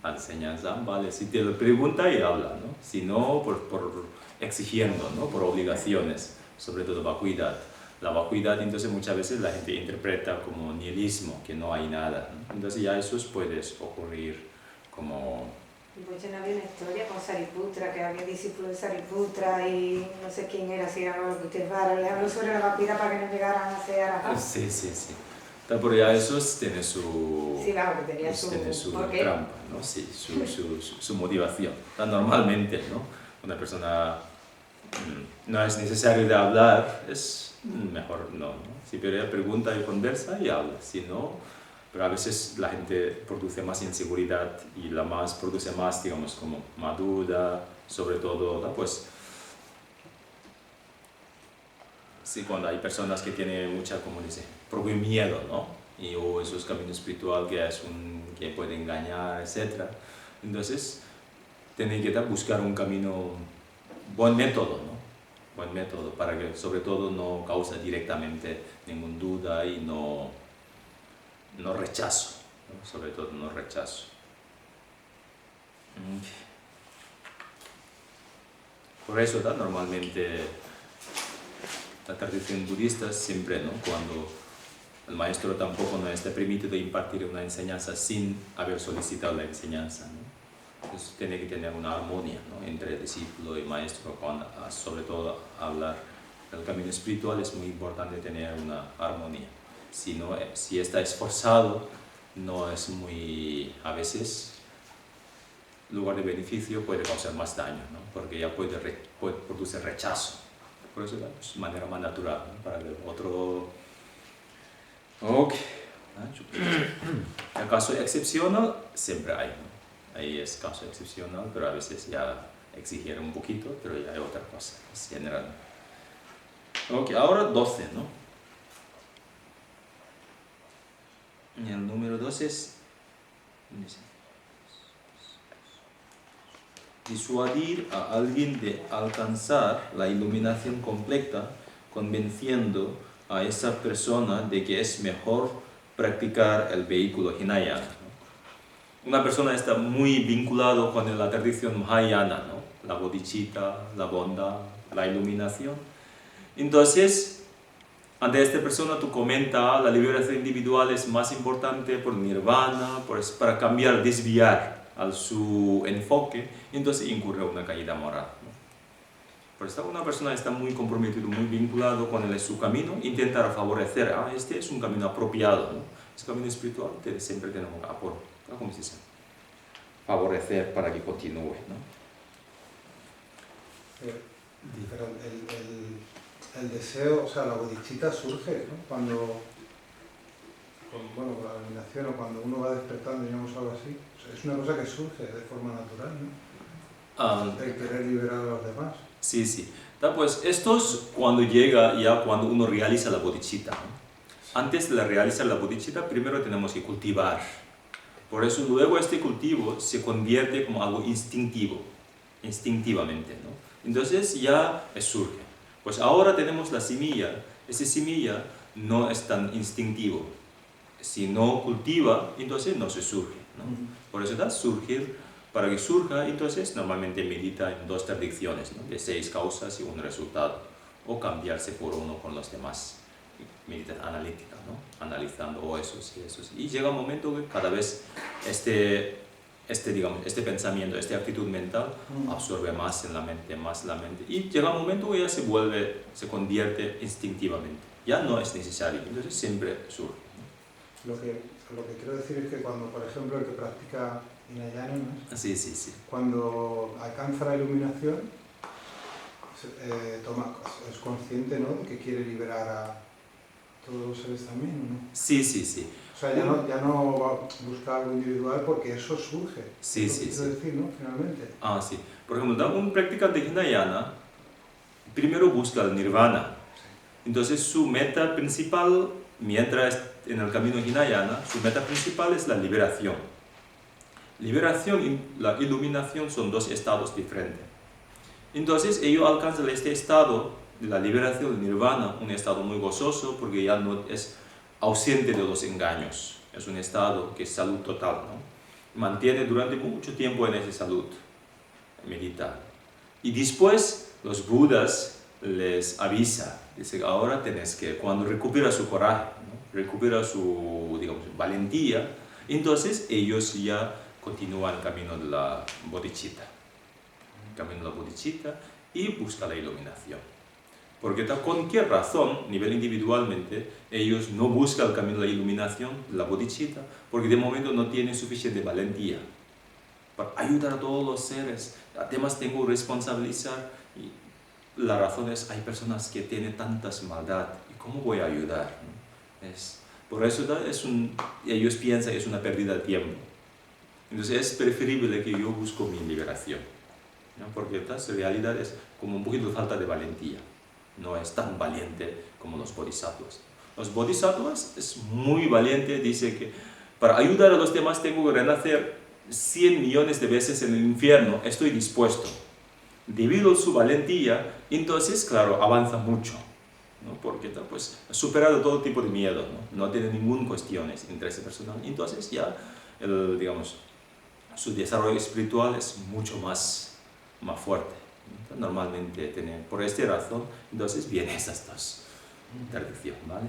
La enseñanza, vale, si te lo pregunta y habla, ¿no? Si no, por exigiendo, ¿no? Por obligaciones, sobre todo vacuidad. La vacuidad, entonces muchas veces la gente interpreta como nihilismo, que no hay nada, ¿no? Entonces ya eso puede ocurrir como... Pues no había una historia con Sariputra, que había discípulos de Sariputra y no sé quién era, si era Avalokitesvara, le habló sobre la vacuidad para que no llegaran a ser arahat. Sí. Pero ya eso tiene su... Sí, claro, que tenía tiene su ¿por qué? trampa, ¿no? Sí, su motivación. Normalmente, ¿no? Una persona no es necesario de hablar, es mejor no, ¿no? Si pero ella pregunta y conversa y habla, si no, pero a veces la gente produce más inseguridad y produce más, digamos, como más duda, sobre todo, ¿no? Pues, sí, cuando hay personas que tienen mucha, como dice, propio miedo, ¿no? Y o esos caminos espiritual que puede engañar, etc. Entonces, tienen que buscar un camino, buen método, ¿no? Buen método para que sobre todo no cause directamente ninguna duda y no rechazo, ¿no? Sobre todo no rechazo. Por eso, ¿no? Normalmente la tradición budista siempre, ¿no? Cuando el maestro tampoco no está permitido impartir una enseñanza sin haber solicitado la enseñanza, ¿no? Entonces tiene que tener una armonía, ¿no? Entre discípulo y maestro. Cuando, sobre todo hablar del camino espiritual es muy importante tener una armonía. Si está esforzado, no es muy, a veces, en lugar de beneficio puede causar más daño, ¿no? Porque ya puede producir rechazo. Por eso es manera más natural, ¿no? Para el otro. Ok. El caso excepcional siempre hay, ¿no? Ahí es caso excepcional, pero a veces ya exigir un poquito, pero ya hay otra cosa, es general. Ok, ahora 12, ¿no? Y el número 12 es disuadir a alguien de alcanzar la iluminación completa, convenciendo a esa persona de que es mejor practicar el vehículo Hinayana, ¿no? Una persona está muy vinculado con la tradición Mahayana, ¿no? La bodhicitta, la bondad, la iluminación. Entonces, ante esta persona tú comentas, la liberación individual es más importante por nirvana, para cambiar, desviar a su enfoque, entonces incurre una caída moral, ¿no? Por eso una persona está muy comprometido, muy vinculado con su camino, intentar favorecer, este es un camino apropiado, ¿no? Es camino espiritual, siempre tenemos apoyo, ¿no? ¿Cómo se dice? Favorecer para que continúe, ¿no? Pero el deseo, o sea, la bodhicitta surge, ¿no? Con la iluminación o cuando uno va despertando, digamos algo así. O sea, es una cosa que surge de forma natural, ¿no? El querer liberar a los demás. Sí, sí. Pues esto es cuando llega ya cuando uno realiza la bodhicitta, ¿no? Antes de realizar la bodhicitta, primero tenemos que cultivar. Por eso luego este cultivo se convierte como algo instintivamente, ¿no? Entonces ya surge. Pues ahora tenemos la semilla. Esa semilla no es tan instintivo. Si no cultiva, entonces no se surge, ¿no? Por eso da surgir. Para que surja, entonces normalmente medita en 2 tradiciones, ¿no? De 6 causas y un resultado. O cambiarse por uno con los demás. Medita analítica, ¿no? Analizando esos y esos. Y llega un momento que cada vez este pensamiento, esta actitud mental absorbe más en la mente, más la mente. Y llega un momento que ya se convierte instintivamente. Ya no es necesario, entonces siempre surge, ¿no? Lo que quiero decir es que cuando, por ejemplo, el que practica Hinayana, ¿no? Sí, sí, sí. Cuando alcanza la iluminación, es consciente, ¿no?, de que quiere liberar a todos los seres también, ¿o no? Sí, sí, sí. O sea, ya no va a buscar algo individual porque eso surge. Sí, sí, quiero decir, ¿no?, finalmente. Sí. Por ejemplo, un practicante Hinayana primero busca el nirvana. Entonces su meta principal, mientras en el camino Hinayana, su meta principal es la liberación. Liberación y la iluminación son 2 estados diferentes. Entonces ellos alcanzan este estado de la liberación, el nirvana, un estado muy gozoso porque ya no es ausente de los engaños. Es un estado que es salud total, ¿no? Mantiene durante mucho tiempo en esa salud, meditar. Y después los budas les avisa, dice ahora tenés que, cuando recupera su coraje, ¿no? Recupera su, digamos, valentía, entonces ellos ya continúan el camino de la bodhicitta. Y busca la iluminación. Porque con qué razón, a nivel individualmente, ellos no buscan el camino de la iluminación, la bodhicitta, porque de momento no tienen suficiente valentía para ayudar a todos los seres. Además tengo que responsabilizar. Y la razón es, hay personas que tienen tantas maldad, ¿y cómo voy a ayudar? Por eso ellos piensan que es una pérdida de tiempo. Entonces es preferible que yo busco mi liberación, ¿no? Porque en realidad es como un poquito de falta de valentía. No es tan valiente como los bodhisattvas. Los bodhisattvas es muy valiente, dice que para ayudar a los demás tengo que renacer 100 millones de veces en el infierno, estoy dispuesto. Debido a su valentía, entonces, claro, avanza mucho, ¿no? Porque pues, ha superado todo tipo de miedo, no tiene ninguna cuestión de interés personal. Entonces ya, digamos, su desarrollo espiritual es mucho más fuerte. Normalmente, por esta razón, entonces vienen esas dos tradiciones, ¿vale?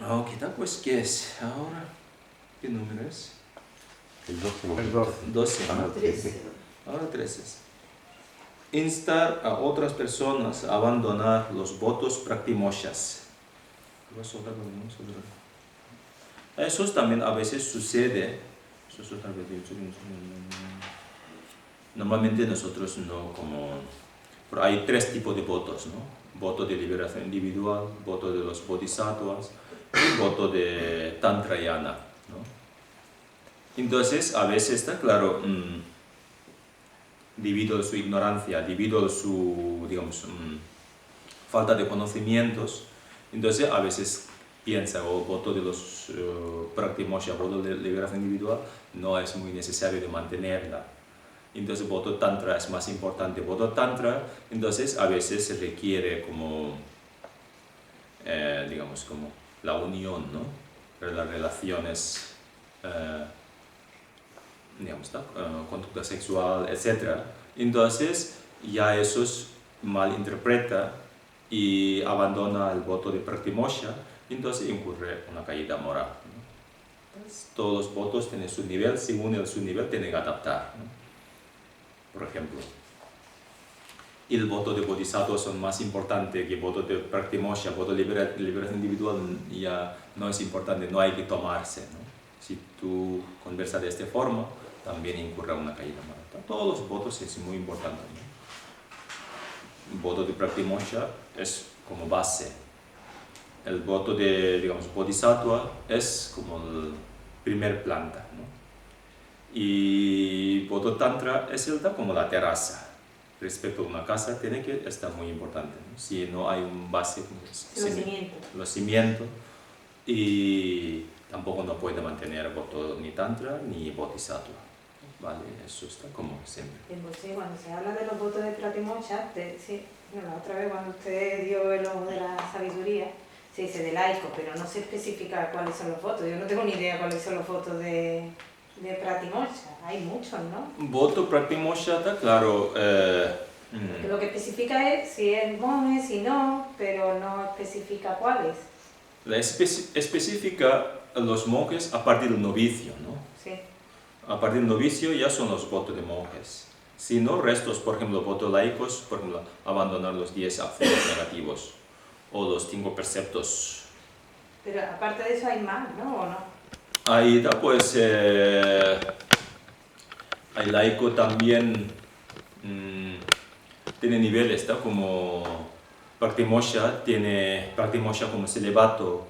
Ok, pues, ¿qué es ahora? ¿Qué número es? El 12. El 12. 12. Ah, 13. Ahora 13. Instar a otras personas a abandonar los votos praktimoksas. Eso también a veces sucede. Normalmente nosotros no pero hay 3 tipos de votos, ¿no? Voto de liberación individual, voto de los bodhisattvas y voto de tantrayana, ¿no? Entonces a veces está claro, debido a su ignorancia, debido a su, digamos, falta de conocimientos, entonces a veces piensa o voto de los praktimoksha, voto de liberación individual, no es muy necesario de mantenerla. Entonces voto tantra es más importante. Voto tantra, entonces a veces se requiere como, digamos, como la unión, ¿no? Las relaciones, digamos, conducta sexual, etc. Entonces ya eso malinterpreta y abandona el voto de praktimoksha, entonces incurre una caída moral, ¿no? Entonces, todos los votos tienen su nivel, según su nivel tienen que adaptar, ¿no? Por ejemplo, el voto de bodhisattva son más importante que el voto de praktimoksha. Voto de liberación individual ya no es importante, no hay que tomarse, ¿no? Si tú conversas de esta forma, también incurre una caída moral. Todos los votos es muy importante, ¿no? El voto de praktimoksha es como base. El voto de, digamos, bodhisattva es como el primer planta, ¿no? Y voto tantra es como la terraza. Respecto a una casa tiene que estar muy importante, ¿no? Si no hay un base, los cimientos, y tampoco no puede mantener voto ni tantra ni bodhisattva, ¿vale? Eso está como siempre. Pues sí, cuando se habla de los votos de praktimoksha, la otra vez cuando usted dio el ojo de la sabiduría, se dice de laico, pero no se especifica cuáles son los votos. Yo no tengo ni idea cuáles son los votos de praktimoksha. Hay muchos, ¿no? Voto praktimoksha está claro. Porque lo que especifica es si es monje, si no, pero no especifica cuáles. La especifica los monjes a partir del novicio, ¿no? Sí. A partir del novicio ya son los votos de monjes. Si no, restos, por ejemplo, votos laicos, por ejemplo, abandonar los 10 actos negativos o los 5 preceptos. Pero aparte de eso hay más, ¿no? ¿O no? Ahí está, pues, hay laico también, tiene niveles, ¿está? Como praktimoksha, tiene praktimoksha como celibato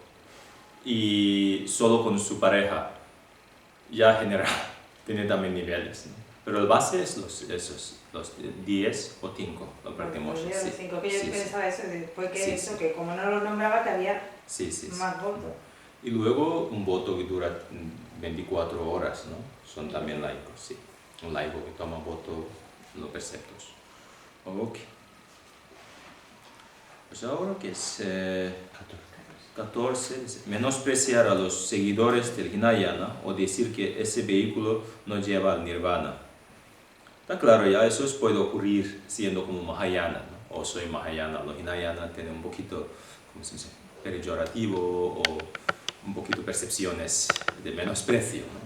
y solo con su pareja, ya general, tiene también niveles, ¿no? Pero el base es los 10 o 5, los praktimoksha. Los 5, que yo pensaba eso, después que eso, sí. que como no lo nombraba, que había más votos. Y luego un voto que dura 24 horas, ¿no? Son también laicos, sí. Un laico que toma voto los preceptos. Ok. Pues ahora que es 14, menospreciar a los seguidores del Hinayana o decir que ese vehículo no lleva al nirvana. Está claro, ya eso puede ocurrir siendo como Mahayana, ¿no? O soy Mahayana. Los Hinayana tienen un poquito, ¿cómo se dice?, peyorativo o un poquito percepciones de menosprecio, ¿no?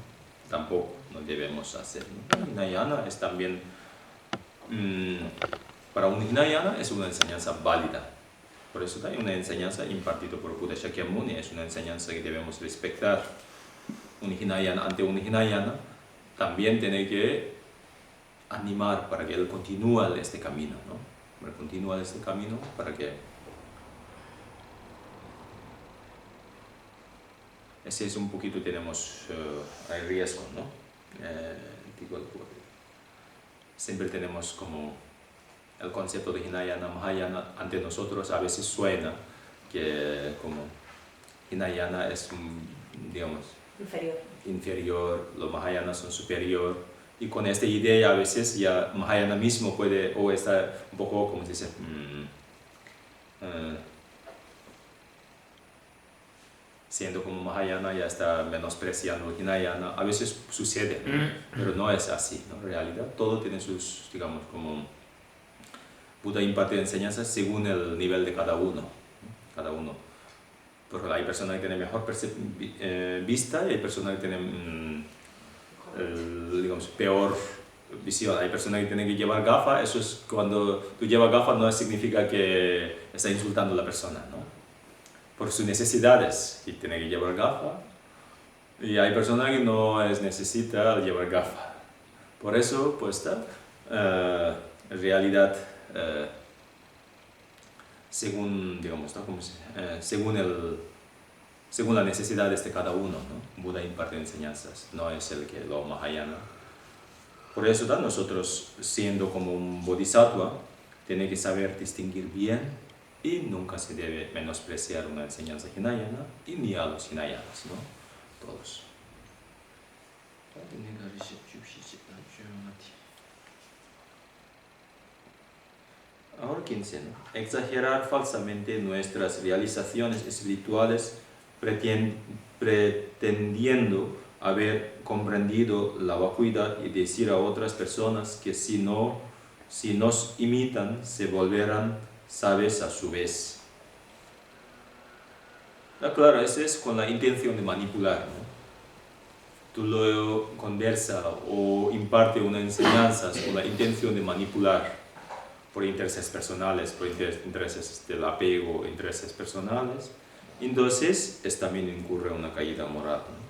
Tampoco no debemos hacer, ¿no? Hinayana es también, para un Hinayana es una enseñanza válida. Por eso hay una enseñanza impartida por Buda Shakyamuni, es una enseñanza que debemos respetar. Un Hinayana ante un Hinayana también tiene que animar para que él continúe este camino, ¿no? Para continuar este camino, para que ese es un poquito, tenemos, hay riesgo, ¿no? Siempre tenemos como el concepto de Hinayana, Mahayana ante nosotros a veces suena que como Hinayana es, digamos, inferior, los Mahayanas son superior, y con esta idea a veces ya Mahayana mismo puede, o estar un poco, como se dice, siendo como Mahayana ya está menospreciando Hinayana, a veces sucede, ¿no? Pero no es así, ¿no? En realidad todo tiene sus, digamos, como Buda imparte enseñanzas según el nivel de cada uno, ¿no? Cada uno. Porque hay personas que tienen mejor vista y hay personas que tienen, digamos, peor visión. Hay personas que tienen que llevar gafas, eso es cuando tú llevas gafas no significa que está insultando a la persona, ¿no? Por sus necesidades y tiene que llevar gafas. Y hay personas que no necesita llevar gafas. Por eso, pues está, en realidad, según, digamos, ¿no? Según las necesidades de cada uno, ¿no? Buda imparte enseñanzas, no es el que lo Mahayana. Por eso, ¿no? Nosotros, siendo como un bodhisattva, tiene que saber distinguir bien y nunca se debe menospreciar una enseñanza Hinayana y ni a los Hinayanas, ¿no? Todos. Ahora 15, ¿no? Exagerar falsamente nuestras realizaciones espirituales pretendiendo haber comprendido la vacuidad y decir a otras personas que si nos imitan se volverán sabios a su vez. Claro, eso es con la intención de manipular, ¿no? Tú lo conversas o imparte una enseñanza con la intención de manipular por intereses personales, por intereses del apego, intereses personales, entonces también incurre una caída moral, ¿no?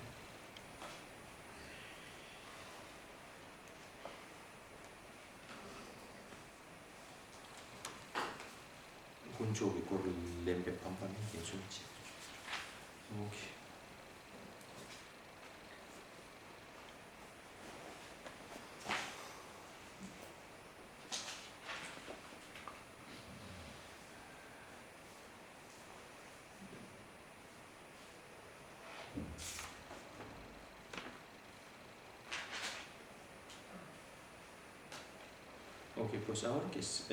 Ok, pues ahora que es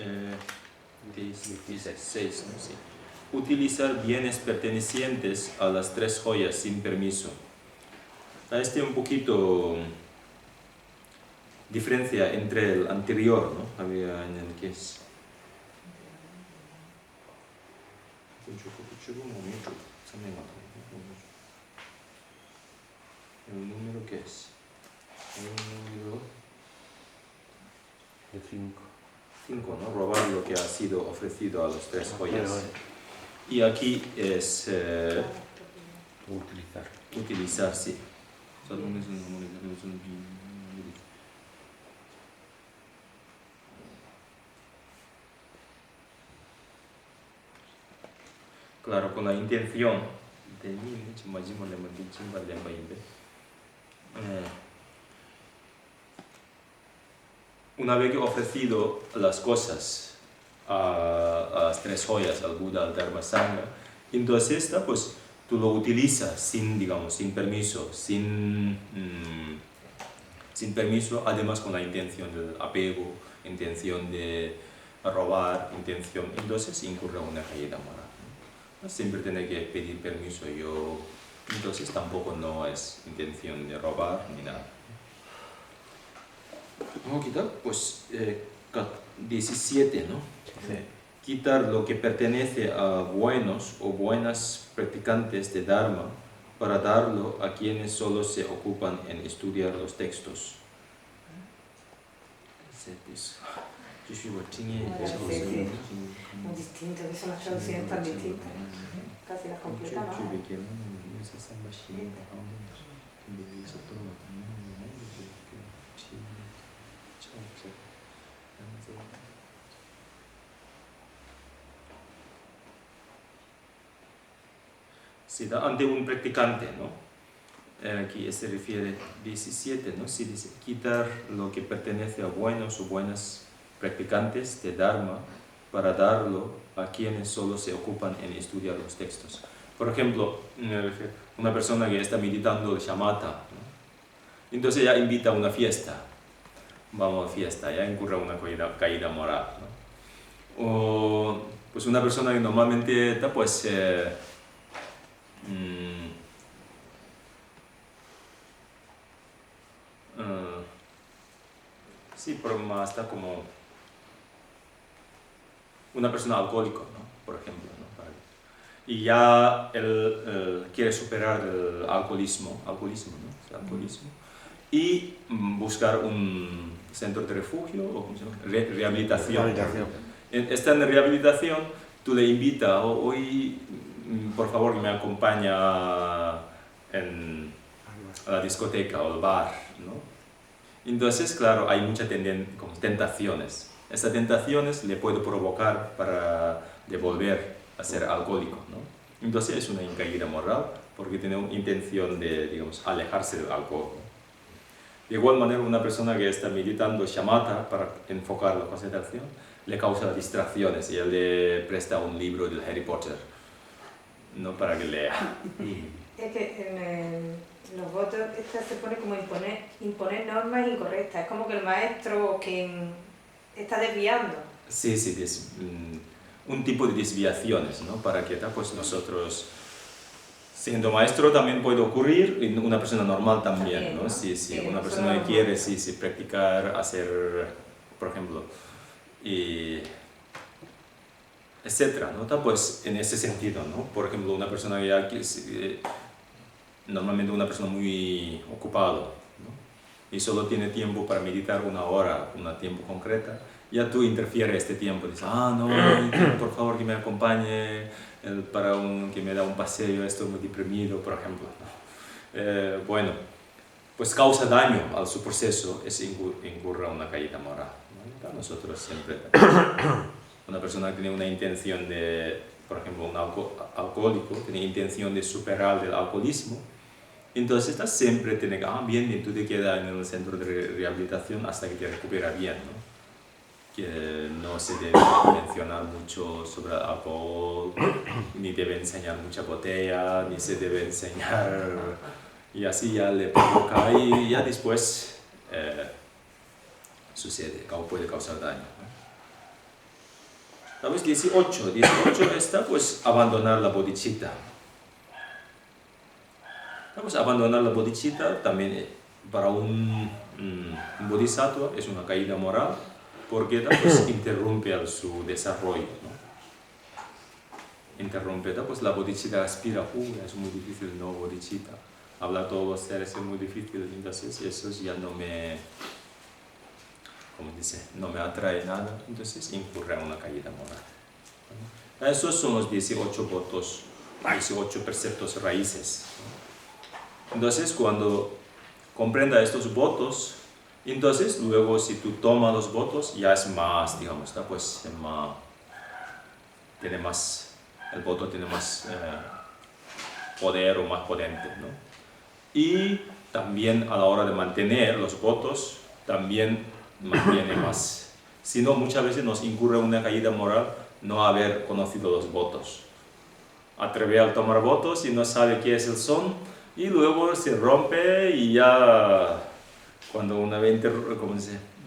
16, ¿no? Sí. Utilizar bienes pertenecientes a las tres joyas sin permiso. Un poquito diferencia entre el anterior, ¿no? Había en el que es el número que es el número de 5. 5, ¿no? Robar lo que ha sido ofrecido a los tres joyas. Y aquí es utilizar, sí. Claro, con la intención de una vez que he ofrecido las cosas a las tres joyas, al Buda, al Dharma, Sangha, entonces pues tú lo utilizas sin permiso, sin permiso, además con la intención del apego, intención de robar, entonces incurre una caída moral, ¿no? Siempre tiene que pedir permiso entonces tampoco no es intención de robar ni nada. Vamos a quitar, pues, 17, ¿no? Sí. Quitar lo que pertenece a buenos o buenas practicantes de Dharma para darlo a quienes solo se ocupan en estudiar los textos. Muy distinto, que son las traducciones tan distintas. Casi las completamos. Sí, ante un practicante, ¿no? aquí se refiere 17, ¿no? Sí, dice, quitar lo que pertenece a buenos o buenas practicantes de Dharma para darlo a quienes solo se ocupan en estudiar los textos. Por ejemplo, una persona que está meditando el shamatha, ¿no? Entonces ya invita a una fiesta, vamos a fiesta, ya incurre una caída moral, ¿no? O pues una persona que normalmente está pues sí, pero más está como una persona alcohólica, ¿no? Por ejemplo, ¿no? Y ya él quiere superar el alcoholismo, ¿no? El alcoholismo, y buscar un centro de refugio o ¿cómo se llama? Rehabilitación. Está en rehabilitación, tú le invitas, hoy por favor que me acompaña a la discoteca o el bar, ¿no? Entonces, claro, hay muchas tentaciones. Estas tentaciones le pueden provocar para devolver a ser alcohólico, ¿no? Entonces es una caída moral porque tiene una intención de, digamos, alejarse del alcohol, ¿no? De igual manera, una persona que está meditando shamatha para enfocar la concentración le causa distracciones y él le presta un libro del Harry Potter, ¿no? Para que lea. Es que en los votos se pone como imponer normas incorrectas. Es como que el maestro quien está desviando. Sí, un tipo de desviaciones, ¿no? Para que pues nosotros, siendo maestro, también puede ocurrir, y una persona normal también, ¿no? Sí, una persona que quiere practicar, hacer, por ejemplo, etcétera, ¿no? Pues en ese sentido, ¿no? Por ejemplo, una persona ya normalmente una persona muy ocupado, ¿no? Y solo tiene tiempo para meditar una hora, un tiempo concreta, ya tú interfieres este tiempo, dices, no, por favor que me acompañe que me da un paseo, estoy muy deprimido, por ejemplo, ¿no? Bueno, pues causa daño a su proceso, incurre una caída moral, ¿no? Para nosotros siempre, una persona que tiene una intención de, por ejemplo, un alcohólico, tiene intención de superar el alcoholismo, entonces siempre tiene que, bien, y tú te quedas en el centro de rehabilitación hasta que te recuperas bien, ¿no? Que no se debe mencionar mucho sobre el alcohol, ni debe enseñar mucha botella, ni se debe enseñar, y así ya le provoca y ya después sucede, puede causar daño, ¿no? ¿Sabes? 18 está pues abandonar la bodhicitta. Pues abandonar la bodhicitta también para un bodhisattva es una caída moral, porque pues interrumpe su desarrollo, ¿no? Interrumpe, pues la bodhicitta aspira, es muy difícil, no bodhicitta, hablar todos los seres es muy difícil, entonces eso ya no me, no me atrae nada, entonces incurre en una caída moral, ¿no? Esos son los 18 votos, 18 preceptos raíces, ¿no? Entonces cuando comprenda estos votos, entonces luego si tú tomas los votos ya es más, digamos, pues tiene más, el voto tiene más poder o más potente, ¿no? Y también a la hora de mantener los votos también mantiene más. Si no, muchas veces nos incurre una caída moral no haber conocido los votos. Atreve a tomar votos y no sabe qué es el son, y luego se rompe y ya cuando una vez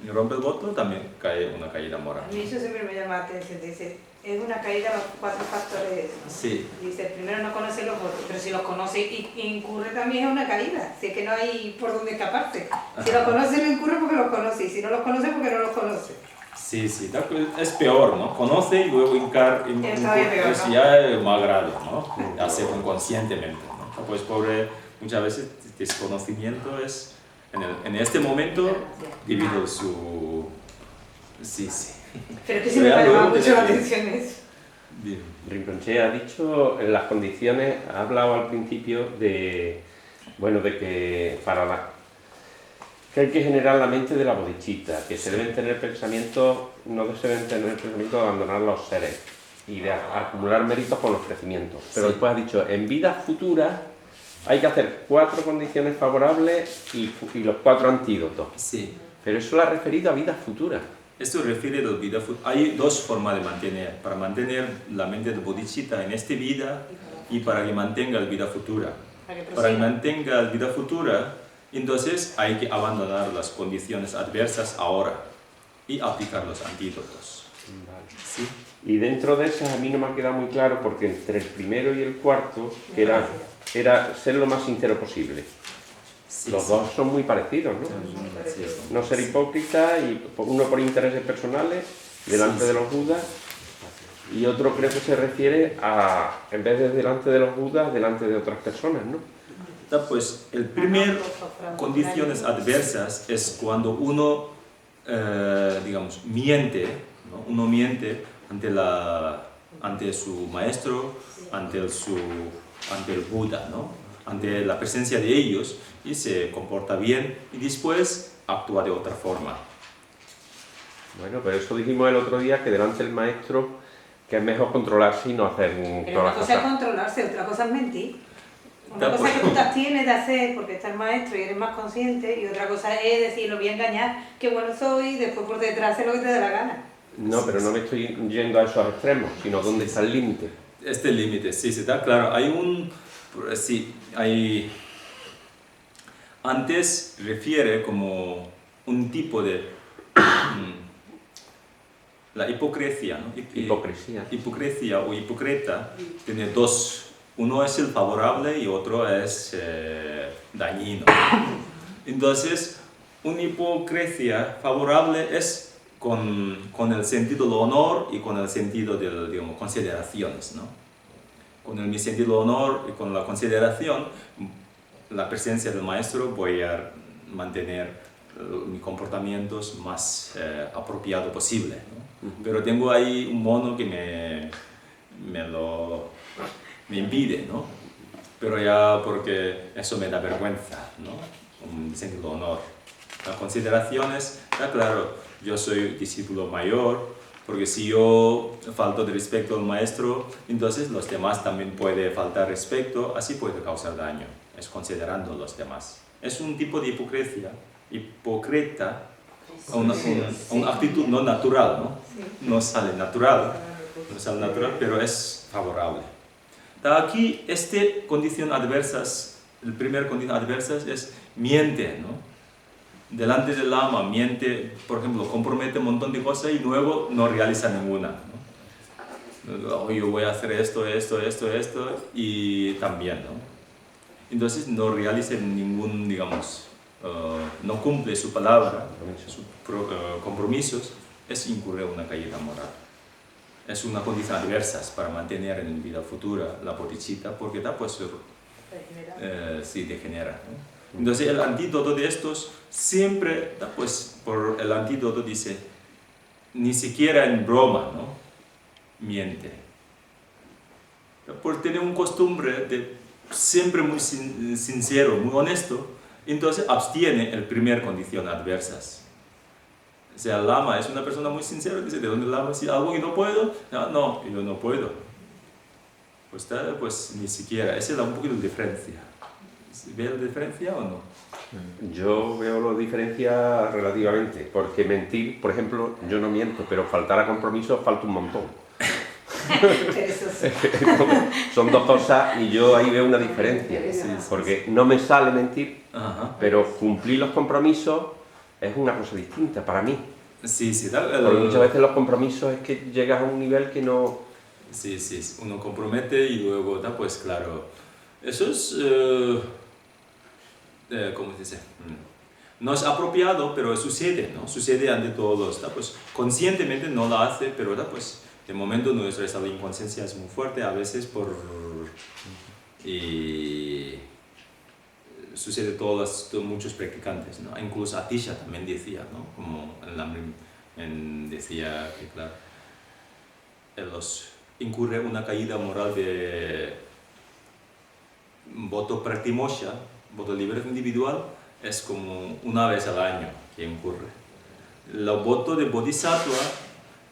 rompe el voto también cae una caída moral. A mí eso siempre me llama la atención, dice, es una caída a los 4 factores. Sí. Dice, primero no conoce los votos, pero si los conoce y incurre también es una caída, si es que no hay por dónde escaparse. Si los conoce no incurre porque los conoce, y si no los conoce porque no los conoce. Sí, es peor, ¿no? Conoce y luego incurre, es ya más grave, ¿no? Hacerlo inconscientemente, ¿no? Pues muchas veces desconocimiento es, en este momento, debido a su... Sí. Pero que sí me llama mucho la atención eso. Rinpoche ha dicho en las condiciones, ha hablado al principio de que que hay que generar la mente de la bodhicitta, que se deben tener pensamientos, no se deben tener pensamientos de abandonar los seres y de acumular méritos con los crecimientos. Pero después ha dicho, en vidas futuras hay que hacer 4 condiciones favorables y los 4 antídotos. Sí. Pero eso lo ha referido a vida futura. Esto refiere a la vida futura. Hay 2 formas de mantener. Para mantener la mente de bodhicitta en esta vida y para que mantenga la vida futura. Para que mantenga la vida futura, entonces hay que abandonar las condiciones adversas ahora y aplicar los antídotos. Vale. ¿Sí? Y dentro de esas a mí no me ha quedado muy claro porque entre el primero y el cuarto que era ser lo más sincero posible. Sí, Los sí. dos son muy parecidos, ¿no? Sí, No ser hipócrita, y uno por intereses personales delante de los Budas, y otro creo que se refiere a, en vez de delante de los Budas, delante de otras personas, ¿no? Pues el primer condiciones adversas es cuando uno, digamos, miente, ¿no? Uno miente ante su maestro, ante el Buda, ¿no? Ante la presencia de ellos, y se comporta bien y después actúa de otra forma. Bueno, pero eso dijimos el otro día, que delante del maestro que es mejor controlarse y no hacer Pero todas una las cosa es cosas. controlarse, otra cosa es mentir. Una Ya, cosa pues. es que tú te abstienes de hacer porque está el maestro y eres más consciente, y otra cosa es decir, lo voy a engañar, qué bueno soy, y después por detrás hacer lo que te dé la gana. No, pero no me estoy yendo a esos extremos, sino dónde está el límite. Este límite, sí, está claro. Antes refiere como un tipo de la hipocresía, ¿no? Hipocresía. Hipocresía o hipócrita tiene 2. Uno es el favorable y otro es dañino. Entonces, una hipocresía favorable es con el sentido del honor y con el sentido de, digamos, consideraciones, ¿no? Con mi sentido del honor y con la consideración, la presencia del maestro, voy a mantener mis comportamientos más apropiado posible, ¿no? Pero tengo ahí un mono que me impide, ¿no? Pero ya porque eso me da vergüenza, ¿no? Un sentido de honor. Las consideraciones, está claro, yo soy discípulo mayor, porque si yo falto de respeto al maestro, entonces los demás también pueden faltar respeto, así puede causar daño, es considerando a los demás. Es un tipo de hipocresía, hipócrita, una actitud no natural, ¿no? No sale natural, pero es favorable. Aquí, condición adversas, el primer condición adversas es miente, ¿no? Delante del Lama miente, por ejemplo, compromete un montón de cosas y luego no realiza ninguna, ¿no? Oh, yo voy a hacer esto, y también, ¿no? Entonces no realiza ningún, digamos, no cumple su palabra, sus compromisos, es incurrir en una caída moral. Es una condición adversa para mantener en vida futura la bodhicitta, porque pues, sí degenera, ¿no? Entonces el antídoto de estos siempre, pues por el antídoto dice, ni siquiera en broma, ¿no? Miente. Por tener una costumbre de siempre muy sincero, muy honesto, entonces abstiene el primer condición adversas. O sea, el Lama es una persona muy sincera, dice, ¿de dónde el Lama? Si algo y no puedo, no, yo no puedo. Pues ni siquiera, esa es un poquito de diferencia. ¿Ve la diferencia o no? Yo veo la diferencia relativamente, porque mentir, por ejemplo, yo no miento, pero faltar a compromiso falta un montón. Eso sí. Son dos cosas y yo ahí veo una diferencia, porque no me sale mentir, pero cumplir los compromisos es una cosa distinta para mí. Sí, Porque muchas veces los compromisos es que llegas a un nivel que no... Sí, uno compromete y luego, pues claro, eso es, ¿cómo se dice? No es apropiado, pero sucede, ¿no? Sucede ante todos, pues conscientemente no lo hace, pero pues de momento nuestro estado de inconsciencia es muy fuerte, a veces sucede muchos practicantes, ¿no? Incluso Atisha también decía, ¿no? Como decía que, claro, incurre una caída moral de voto pratimosha, voto libre individual, es como una vez al año que incurre. El voto de bodhisattva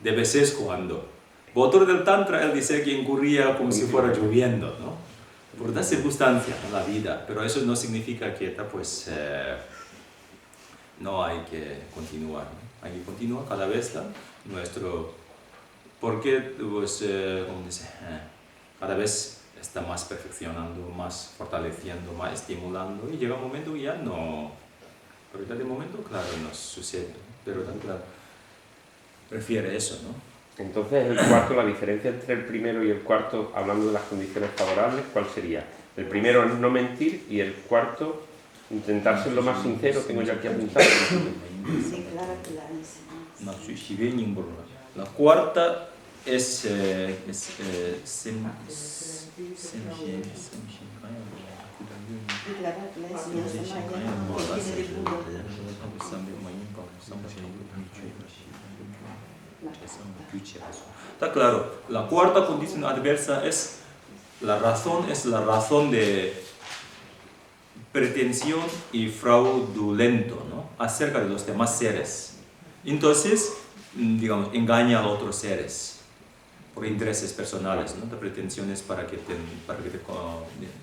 de vez en cuando. Voto del tantra, él dice que incurría como si fuera lloviendo, ¿no? por las circunstancias, ¿no? La vida, pero eso no significa que pues, no hay que continuar, ¿no? Hay que continuar cada vez nuestro, porque pues, ¿cómo dice? Cada vez está más perfeccionando, más fortaleciendo, más estimulando y llega un momento que ya no, ahorita de momento claro nos sucede, ¿no? Pero claro, prefiere eso, ¿no? Entonces, el cuarto, la diferencia entre el primero y el cuarto, hablando de las condiciones favorables, ¿cuál sería? El primero es no mentir y el cuarto, intentar ser lo más sincero, tengo yo aquí apuntado. La cuarta es está claro, la cuarta condición adversa es la razón de pretensión y fraudulento, ¿no? Acerca de los demás seres. Entonces, digamos, engaña a los otros seres por intereses personales, ¿no? De pretensiones para que te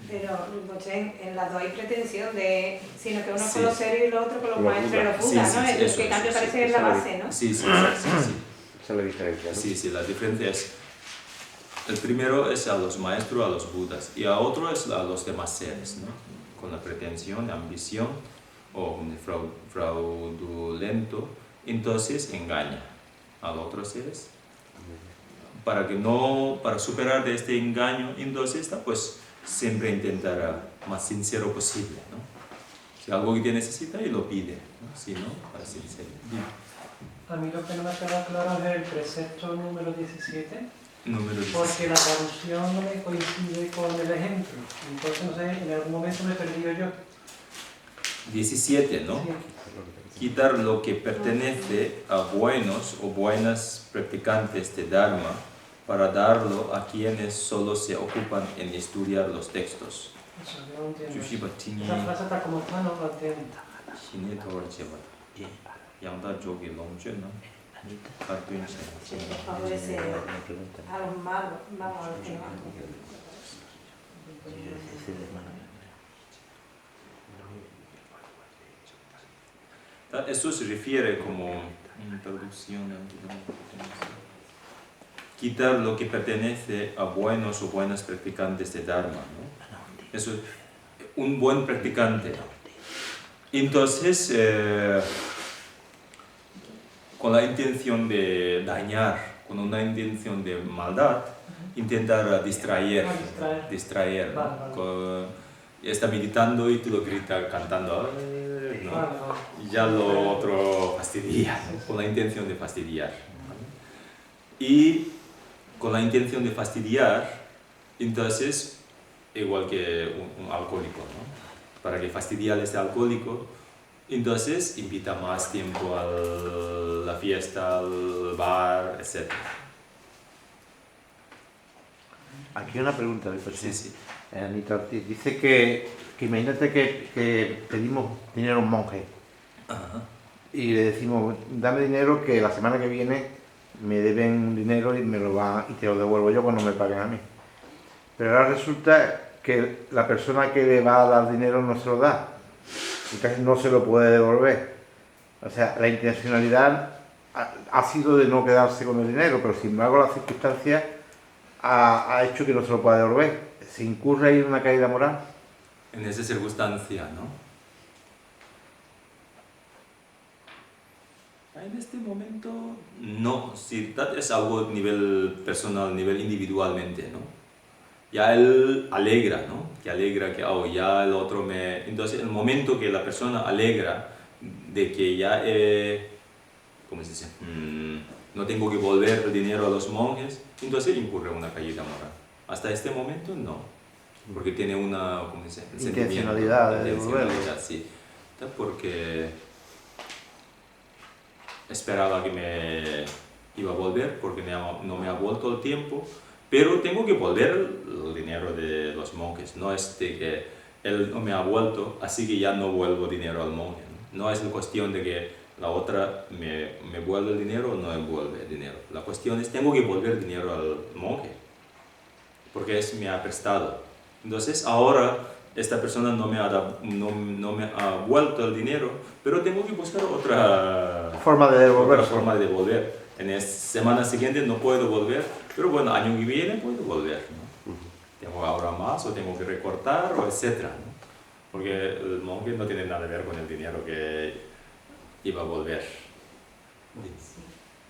Pero en las dos hay pretensión de, sino que uno con los serios y lo otro con los maestros los Budas, ¿no? El que cambia parece que es la base, ¿no? Sí. Esa es la diferencia, ¿no? Sí, la diferencia es, el primero es a los maestros, a los Budas, y a otro es a los demás seres, ¿no? Con la pretensión, ambición o fraudulento, entonces engaña a los otros seres. Para superar de este engaño, entonces pues siempre intentará más sincero posible, ¿no? Si algo que te necesita y lo pide, ¿no? Si no, para sincero. A mí lo que no me queda claro es el precepto número 17, Número 17. porque la traducción no me coincide con el ejemplo. Entonces, no sé, en algún momento me he perdido yo. 17, ¿no? Sí. Quitar lo que pertenece a buenos o buenas practicantes de Dharma para darlo a quienes solo se ocupan en estudiar los textos. Eso, yo no entiendo. Yushiba Esta frase está como está, no lo entiendo. 양다 쪽이 너무 쬐나? Favorece a los malos, vamos a los que no van. Eso se refiere como traducción, quitar lo que pertenece a buenos o buenas practicantes de Dharma, ¿no? Eso, un buen practicante. Entonces, con la intención de dañar, con una intención de maldad, intentar distraer, ¿no? Está meditando y tú lo gritas cantando, ¿no? Ya lo otro fastidia, ¿no? Con la intención de fastidiar. Y con la intención de fastidiar, entonces, igual que un alcohólico, ¿no? Para que fastidie a este alcohólico, entonces invita más tiempo a la fiesta, al bar, etc. Aquí una pregunta después. Sí. Anita Ortiz dice que imagínate que pedimos dinero a un monje. Ajá. Y le decimos, dame dinero que la semana que viene me deben dinero y te lo devuelvo yo cuando me paguen a mí. Pero ahora resulta que la persona que le va a dar dinero no se lo da. Entonces no se lo puede devolver. O sea, la intencionalidad ha sido de no quedarse con el dinero, pero sin embargo la circunstancia ha hecho que no se lo pueda devolver. ¿Se incurre ahí en una caída moral? En esa circunstancia, ¿no? En este momento, no. Si es algo a nivel personal, a nivel individualmente, ¿no? Ya él alegra, ¿no? Que alegra que ya el otro me... Entonces, el momento que la persona alegra de que ya, ¿cómo se dice? No tengo que volver el dinero a los monjes, entonces incurre una caída moral. Hasta este momento, no. Porque tiene una, ¿cómo se dice? Intencionalidad de devolverlo. Sí. Porque esperaba que me iba a volver, porque no me ha vuelto el tiempo. Pero tengo que volver el dinero de los monjes, no es de que él no me ha vuelto, así que ya no vuelvo dinero al monje. No es la cuestión de que la otra me vuelve el dinero o no me vuelve el dinero. La cuestión es tengo que volver dinero al monje, porque me ha prestado. Entonces ahora esta persona no me ha vuelto el dinero, pero tengo que buscar otra forma de devolver. Otra forma de devolver. En la semana siguiente no puedo volver, pero bueno, año que viene puedo volver, ¿no? Tengo ahora más o tengo que recortar o etcétera, ¿no? Porque el monje no tiene nada que ver con el dinero que iba a volver. Sí.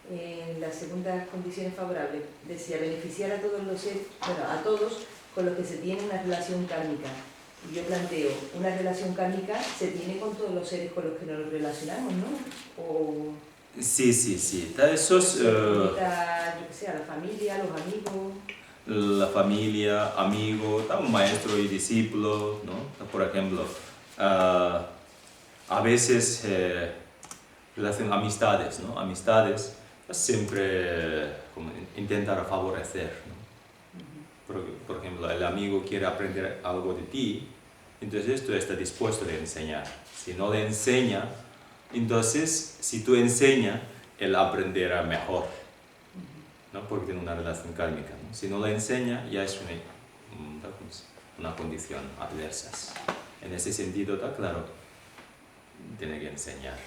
En las segundas condiciones favorables decía beneficiar a todos los seres, bueno, a todos con los que se tiene una relación kármica. Y yo planteo, una relación kármica se tiene con todos los seres con los que nos relacionamos, ¿no? O Sí. Eso es... yo qué sé, a la familia, a los amigos. La familia, amigo, un maestro y discípulo, ¿no? Por ejemplo, a veces relación amistades, ¿no? Amistades siempre como intentar favorecer, ¿no? Por ejemplo, el amigo quiere aprender algo de ti, entonces tú estás dispuesto a enseñar. Si no le enseña, entonces si tú enseñas, él aprenderá mejor, ¿no? Porque tiene una relación kármica, ¿no? Si no le enseña, ya es una condición adversa. En ese sentido, está claro, tiene que enseñar.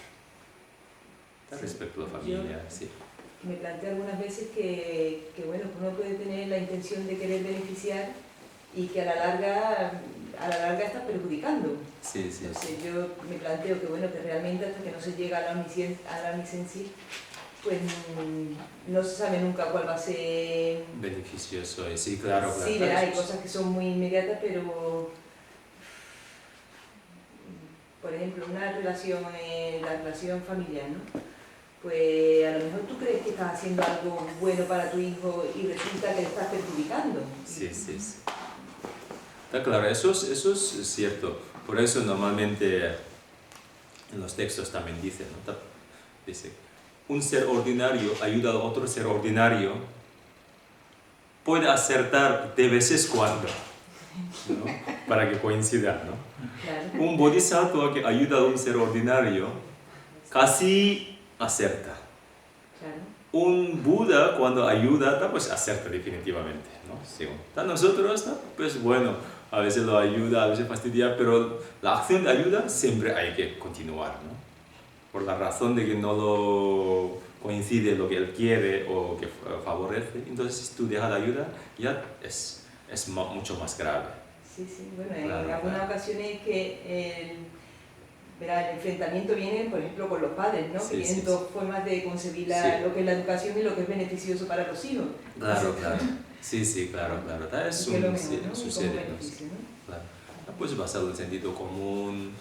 Respecto a la familia, sí. Me planteo algunas veces que bueno, uno puede tener la intención de querer beneficiar y que a la larga está perjudicando. Sí. Entonces yo me planteo que bueno, que realmente hasta que no se llega a la omnisciencia, pues no se sabe nunca cuál va a ser beneficioso. Sí, claro. Sí, ¿verdad? Hay cosas que son muy inmediatas, pero por ejemplo, la relación familiar, ¿no? Pues a lo mejor tú crees que estás haciendo algo bueno para tu hijo y resulta que le estás perjudicando. Sí. Está claro, eso es cierto. Por eso normalmente en los textos también dice, ¿no? Dice, un ser ordinario ayuda a otro ser ordinario, puede acertar de vez en cuando, ¿no? Para que coincida, ¿no? Claro. Un bodhisattva que ayuda a un ser ordinario casi acerta. Claro. Un Buda cuando ayuda, pues acerta definitivamente, ¿no? Sí. Nosotros, pues bueno, a veces lo ayuda, a veces fastidia, pero la acción de ayuda siempre hay que continuar, ¿no? Por la razón de que no lo coincide lo que él quiere o que favorece, entonces si tú dejas la ayuda, ya es mucho más grave. Sí, bueno, en algunas ocasiones que el enfrentamiento viene, por ejemplo, con los padres, ¿no? Que tienen dos formas de concebir lo que es la educación y lo que es beneficioso para los hijos. Claro. Sí, claro. Sucede, ¿no? Claro. Pues basado en el sentido común,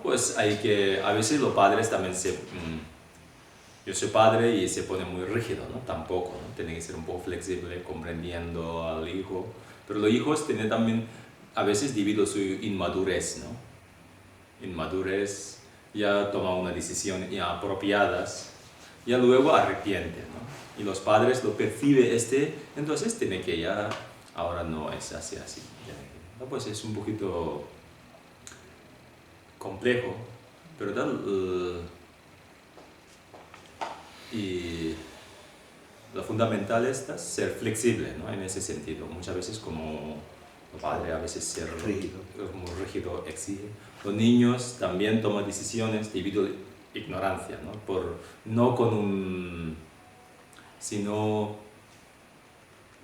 pues hay que, a veces los padres también yo soy padre y se pone muy rígido, ¿no? Tampoco, ¿no? Tiene que ser un poco flexible, comprendiendo al hijo, pero los hijos tienen también, a veces debido a su inmadurez, ¿no? Inmadurez, ya toma una decisión apropiadas, ya luego arrepiente, ¿no? Y los padres lo perciben entonces tiene que ya, ahora no es así. Ya, pues es un poquito complejo, pero y lo fundamental es ser flexible, ¿no? En ese sentido. Muchas veces como padre, a veces ser muy rígido exige. Los niños también toman decisiones debido a ignorancia, ¿no? No sino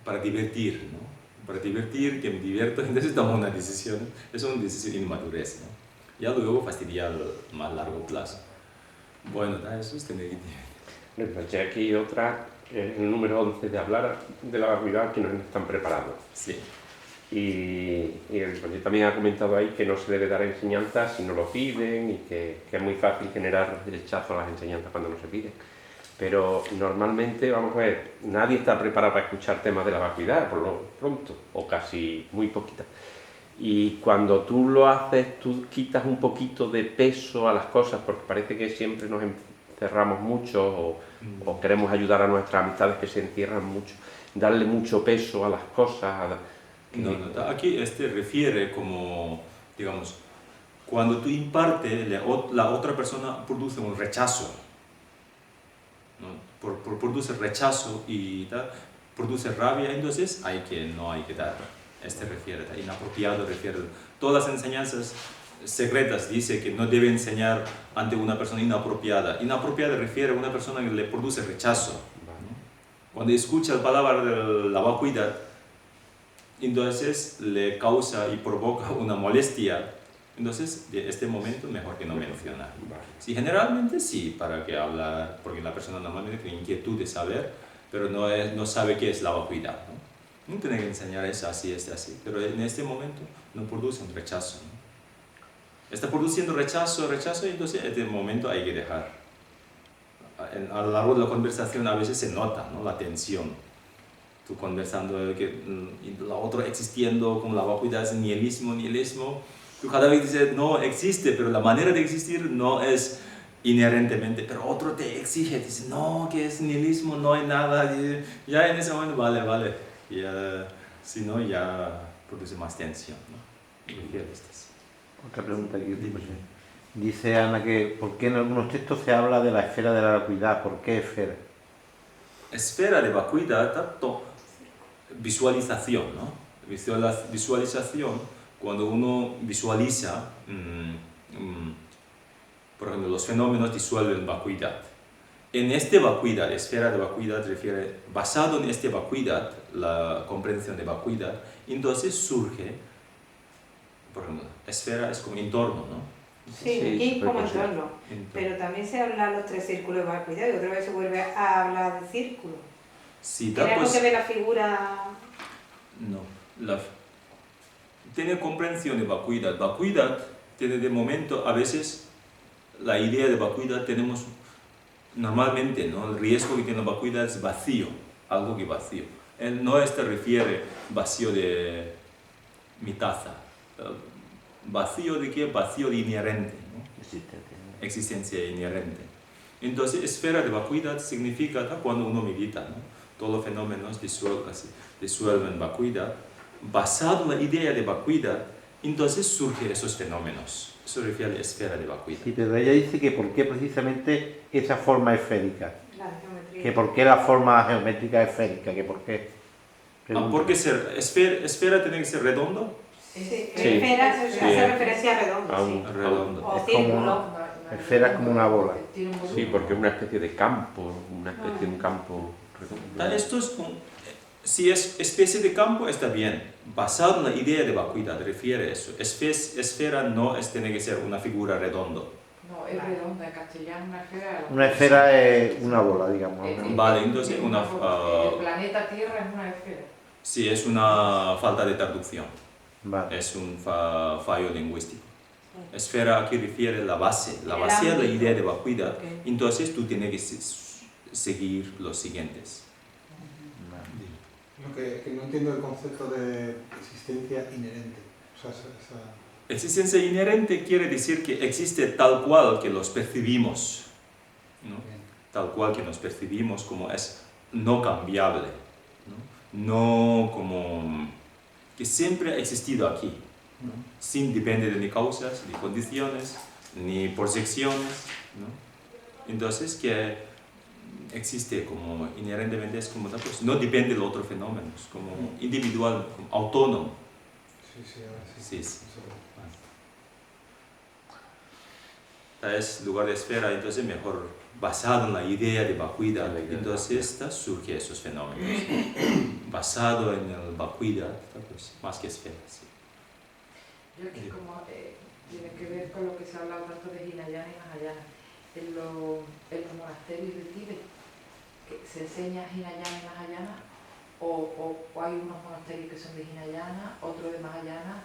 para divertir, ¿no? Para divertir, que me divierto, entonces tomo una decisión. Es una decisión de inmadurez, ¿no? Ya luego fastidia a más largo plazo. Bueno, eso es tener que... Entonces aquí otra, el número 11 de hablar de la vacuidad que no están preparados. Sí. Y el también ha comentado ahí que no se debe dar enseñanzas si no lo piden y que es muy fácil generar rechazo a las enseñanzas cuando no se piden. Pero normalmente, vamos a ver, nadie está preparado para escuchar temas de la vacuidad, por lo pronto, o casi muy poquita. Y cuando tú lo haces, tú quitas un poquito de peso a las cosas, porque parece que siempre nos encerramos mucho o queremos ayudar a nuestras amistades que se encierran mucho, darle mucho peso a las cosas. No, aquí refiere como, digamos, cuando tú impartes, la otra persona produce un rechazo, ¿no? Produce rechazo y produce rabia, entonces no hay que dar. Este refiere, inapropiado refiere. Todas las enseñanzas secretas dice que no debe enseñar ante una persona inapropiada. Inapropiada refiere a una persona que le produce rechazo. ¿No? Cuando escucha la palabra de la vacuidad, entonces le causa y provoca una molestia. Entonces, de este momento mejor que no mencionar. Sí, generalmente sí, para que hablar, porque la persona normalmente tiene inquietud de saber, pero no sabe qué es la vacuidad. No tiene que enseñar eso así, así, pero en este momento no produce un rechazo. ¿No? Está produciendo rechazo, y entonces en este momento hay que dejar. A lo largo de la conversación a veces se nota, ¿no? La tensión. Tú conversando, y la otra existiendo con la vacuidad, es nihilismo. Tú cada vez dices, no existe, pero la manera de existir no es inherentemente, pero otro te exige, dice, no, que es nihilismo, no hay nada, y ya en ese momento, vale, ya, si no, ya produce más tensión, ¿no? Otra pregunta aquí. Dice Ana que, ¿por qué en algunos textos se habla de la esfera de la vacuidad? ¿Por qué esfera? Esfera de vacuidad, tanto visualización, ¿no? Visualización, cuando uno visualiza, por ejemplo, los fenómenos disuelven vacuidad. En este vacuidad, esfera de vacuidad refiere, basado en este vacuidad, la comprensión de vacuidad, entonces surge, por ejemplo, esfera es como entorno, ¿no? Sí, aquí como entorno, pero también se habla de los 3 círculos de vacuidad y otra vez se vuelve a hablar de círculo. Sí, ¿Tiene algo que ver la figura? No, tiene comprensión de vacuidad. Vacuidad tiene de momento, a veces, la idea de vacuidad tenemos normalmente, ¿no? El riesgo que tiene la vacuidad es vacío, algo que vacío. No refiere vacío de mi taza. ¿Vacío de qué? Vacío de inherente, ¿no? Existencia inherente. Entonces, esfera de vacuidad significa cuando uno medita, ¿no? Todos los fenómenos disuelven vacuidad. Basado en la idea de vacuidad, entonces surgen esos fenómenos. Eso refiere a la esfera de vacuidad. Sí, pero ella dice que por qué precisamente esa forma esférica. La geometría. Que por qué la forma geométrica esférica, que por qué. Porque esfera tiene que ser redondo. Sí, esfera hace referencia a redondo. Redondo. O círculo. Esfera es como una bola. Sí, porque es una especie de campo, una especie de un campo redondo. Esto es si es especie de campo, está bien. Basado en la idea de vacuidad, refiere a eso. Esfera no tiene que ser una figura redondo. No, es redonda, en castellano una esfera. Una esfera es una bola, digamos. Vale, entonces el planeta Tierra es una esfera. Sí, es una falta de traducción. Vale. Es un fallo lingüístico. Esfera aquí refiere la base de la idea de vacuidad. Entonces tú tienes que seguir los siguientes. Lo que no entiendo el concepto de existencia inherente. Existencia inherente quiere decir que existe tal cual que los percibimos, ¿no? Tal cual que nos percibimos como es no cambiable, no como que siempre ha existido aquí, ¿no? Sin depender de ni causas, ni condiciones, ni proyecciones, ¿no? Entonces que existe como inherentemente, es como pues, no depende de otros fenómenos, como individual, como autónomo. Sí. Es lugar de esfera, entonces mejor basado en la idea de vacuidad, entonces surge esos fenómenos. Basado en el vacuidad, pues, más que esfera. Sí. Yo aquí como tiene que ver con lo que se ha hablado tanto de Hinayana y Mahayana. En los monasterios de Tíbet, que se enseña Hinayana y Mahayana, o hay unos monasterios que son de Hinayana, otros de Mahayana,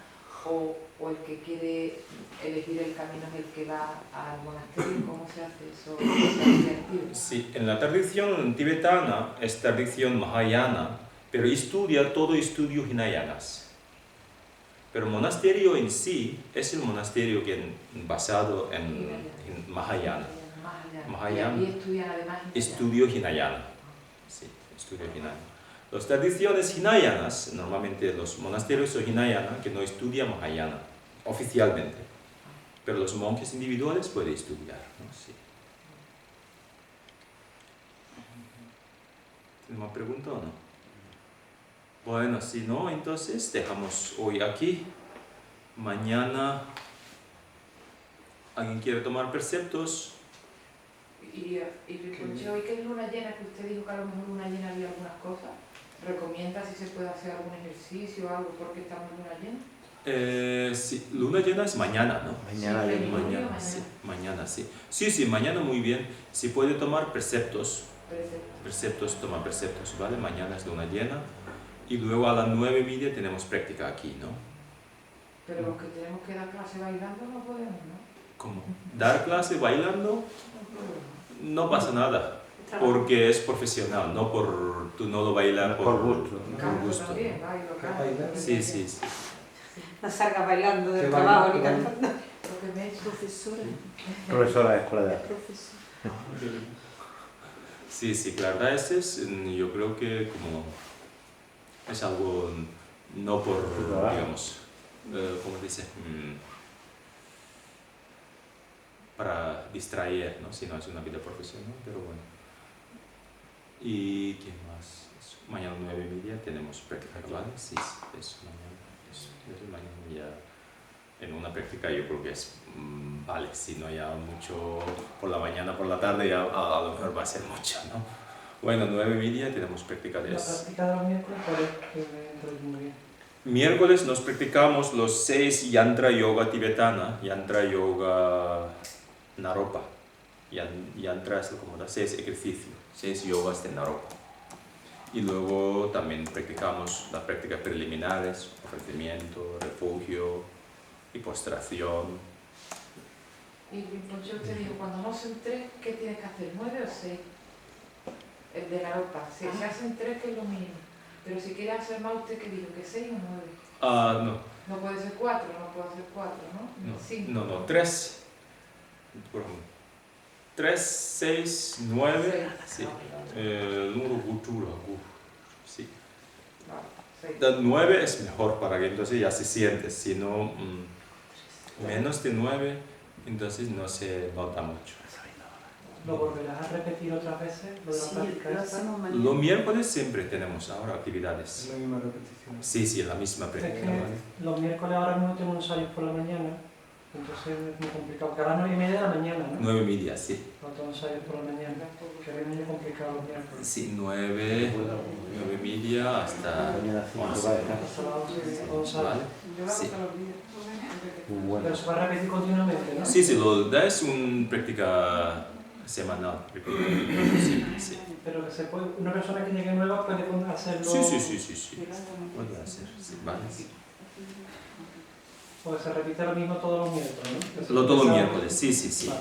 o el que quiere elegir el camino es el que va al monasterio. ¿Cómo se hace eso? Sí, en la tradición tibetana es tradición Mahayana, pero todo estudio Hinayanas. Pero el monasterio en sí es el monasterio basado en Mahayana. Mahayana. Y estudian además estudio Hinayana. Sí, estudio Hinayana. Las tradiciones hinayanas, normalmente los monasterios son Hinayana, que no estudian Mahayana oficialmente. Pero los monjes individuales pueden estudiar, ¿no? Sí. ¿Tiene más pregunta o no? Bueno, si no, entonces dejamos hoy aquí. Mañana, ¿alguien quiere tomar preceptos? Y Riconche, hoy que es luna llena, que usted dijo que a lo mejor luna llena había algunas cosas, ¿recomienda si se puede hacer algún ejercicio o algo porque estamos en luna llena? Sí, luna llena es mañana, ¿no? Mañana Sí, de mañana. Sí, mañana, sí. Sí, mañana muy bien. Si puede tomar preceptos, toma preceptos, ¿vale? Mañana es luna llena. Y luego a las 9:30 tenemos práctica aquí, ¿no? Pero los que tenemos que dar clase bailando no podemos, ¿no? ¿Cómo? ¿Dar clase bailando? No podemos. No pasa nada, porque es profesional, no por tú no lo bailas Por gusto. Canto gusto. también, bailo, canto. Bailar. Sí. No salgas bailando del ¿Qué trabajo baile? ni cantando. Lo que me he hecho. Profesora. Profesora de escuela de arte. Profesora. Sí, claro, yo creo que como es algo no por, digamos, ¿cómo dice? Para distraer, ¿no? Si no es una vida profesional, pero bueno. ¿Y qué más? Mañana 9:30 tenemos práctica, ¿vale? Sí, es mañana. Es mañana ya en una práctica yo creo que es, vale, si no ya mucho por la mañana, por la tarde, ya a lo mejor va a ser mucho, ¿no? Bueno, 9:30 tenemos práctica de La eso. práctica de los miércoles, ¿cuál es? Que me entra muy bien. Miércoles nos practicamos los 6 yantra yoga tibetana, yantra yoga naropa. Yantra es como los 6 ejercicios, 6 yogas de naropa. Y luego también practicamos las prácticas preliminares, ofrecimiento, refugio y postración. Y Rinpoche usted dijo, cuando no hacen 3, ¿qué tienes que hacer? ¿9 o 6? El de la ropa. Si se hacen 3, que es lo mínimo. Pero si quiere hacer más, ¿usted qué dijo? ¿Que 6 o 9? No. No puede ser 4, no puede ser 4, ¿no? 5. No, 3. 3, 6, 9. Sí. Número cultura. Sí. Vale, 6. 9 es mejor para que entonces ya se siente. Si no, menos de 9, entonces no se nota mucho. ¿Lo volverás a repetir otras veces? ¿Lo de la Sí, práctica lo esta? hacemos mañana. Los miércoles siempre tenemos ahora Es actividades. la misma repetición. Sí, la misma Es práctica. que ¿vale? los miércoles ahora mismo tengo ensayos por la mañana, entonces es muy complicado. Porque a las 9:30 de la mañana, ¿no? 9:30, sí. No tengo ensayos por la mañana, que es muy complicado los miércoles. Sí, 9:30 hasta Mañana 5 11. va a dejar. Hasta las 11, ¿Vale? Yo lo hago Sí. todos los días. Muy bueno. Pero se va a repetir continuamente, ¿no? Sí, lo da es una práctica semanal. Sí. Pero que se puede, una persona que llegue nueva puede hacerlo. Sí. Puede hacer, sí, vale. Porque se repite lo mismo todos los miércoles, ¿no? Todos los miércoles, sí. Vale.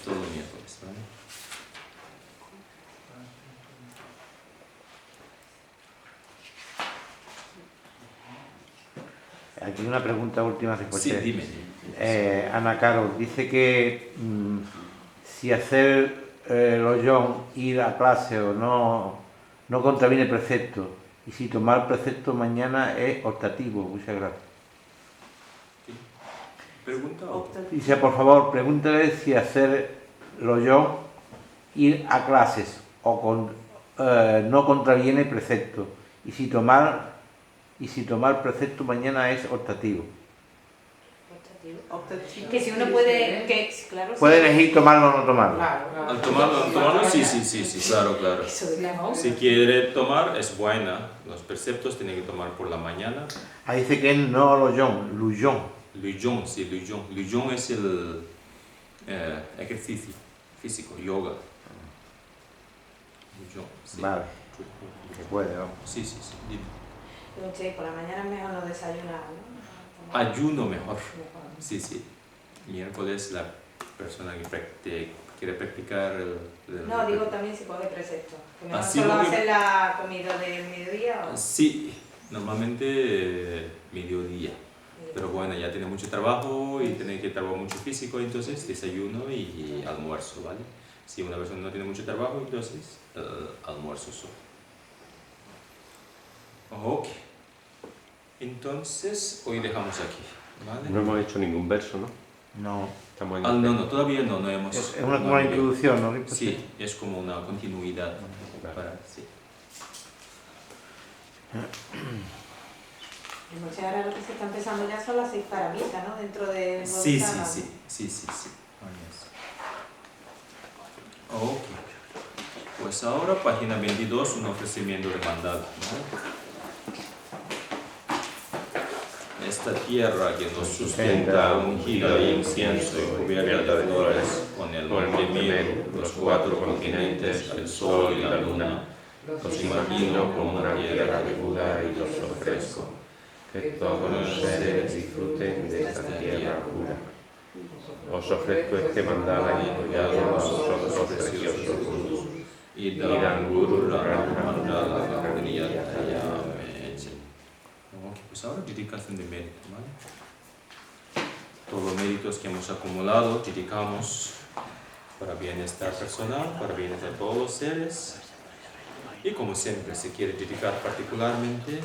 Todos los miércoles, ¿vale? Aquí una pregunta última, si puede Sí, ser. dime. Ana Caro dice que si hacer los yón, ir a clase o no contraviene el precepto, y si tomar el precepto mañana es optativo. Muchas gracias. ¿Pregunta o? Dice, por favor, pregúntale si hacer los yón, ir a clases no contraviene el precepto, y si tomar precepto mañana es optativo. Que si uno puede, claro, Puede elegir tomarlo o no tomarlo. Claro. Al tomarlo, sí, claro. eso de la Si quiere tomar, es buena. Los preceptos tiene que tomar por la mañana. Ahí dice que no luyón, luyón. Luyón, sí, Luyón. Luyón es el ejercicio físico, yoga. Luyón, sí. Vale, que puede, ¿no? Sí. Dime. Pero, che, por la mañana es mejor no desayunar, ¿no? Ayuno mejor. Sí. Miércoles la persona que quiere practicar No, digo también si puede precepto. Que mejor Así solo lo que- hacer la comida del mediodía o... Sí, normalmente mediodía. Pero bueno, ya tiene mucho trabajo y tiene que trabajar mucho físico, entonces desayuno y almuerzo, ¿vale? Si una persona no tiene mucho trabajo, entonces almuerzo solo. Ok. Entonces, hoy dejamos aquí, ¿vale? No hemos hecho ningún verso, ¿no? No. Estamos en No, todavía no hemos... Es una como una introducción, ¿no? Sí, es como una continuidad. Sí. Entonces ahora lo que se está empezando ya son las 6 para misa, ¿no? Dentro de... Sí. Ahí es. Ok. Pues ahora, página 22, un ofrecimiento de mandado, ¿no? Esta tierra que nos sustenta, ungida de incienso y cubierta de flores, con el monte Meru, los 4 continentes, el sol y la luna, los imagino como una tierra de Buda y los ofrezco. Que todos los seres disfruten de esta tierra pura. Os ofrezco este mandala enrollado a vosotros preciosos gurus. Idam Guru Rama Mandala Karniyataya. Ok, pues ahora dedicación de mérito, ¿vale? Todos los méritos que hemos acumulado, dedicamos para bienestar personal, para bienestar de todos los seres. Y como siempre, si quiere dedicar particularmente,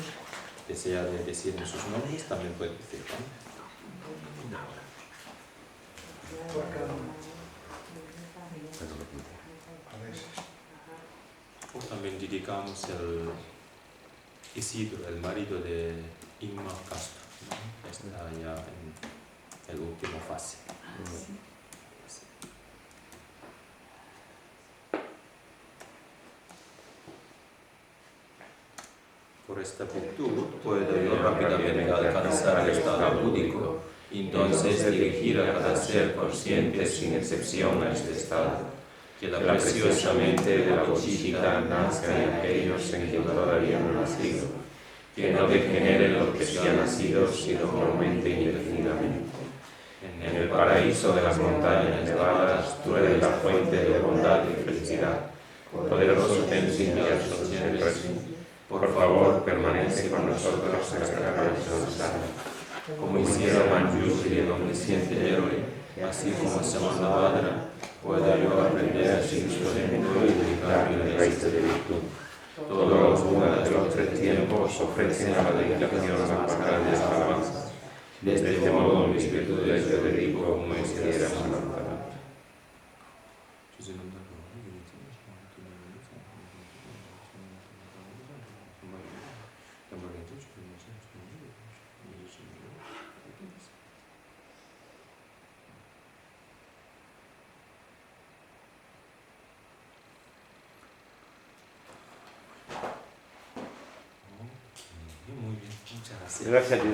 desea de decir en sus nombres, también puede decir, ¿vale? O también dedicamos el Isidro, el marido de Inma Castro, ¿no? Está ya en la última fase. Por esta virtud puedo yo rápidamente alcanzar el estado búdico y entonces dirigir a cada ser consciente sin excepción a este estado. Que la preciosa mente de la bodhisattva nazca en aquellos en quien todavía no ha nacido, que no degenere lo que sí ha nacido, sino que aumente indefinidamente. En el paraíso de las montañas nevadas, tú eres la fuente de bondad y felicidad. Poderoso Tenzin Gyatso Rinpoche, por favor, permanece con nosotros hasta la alcanzar. Como hicieron Manjushri y el omnisciente héroe, así como Samantabhadra, pueda yo aprender a seguir su ejemplo y dedicarme al resto de virtud. Todos los Budas de los 3 tiempos ofrecen a la dedicación las más grandes alabanzas. De este modo mis virtudes yo dedico como hiciera Samantabhadra. Muy bien, muchas gracias. Gracias a ti.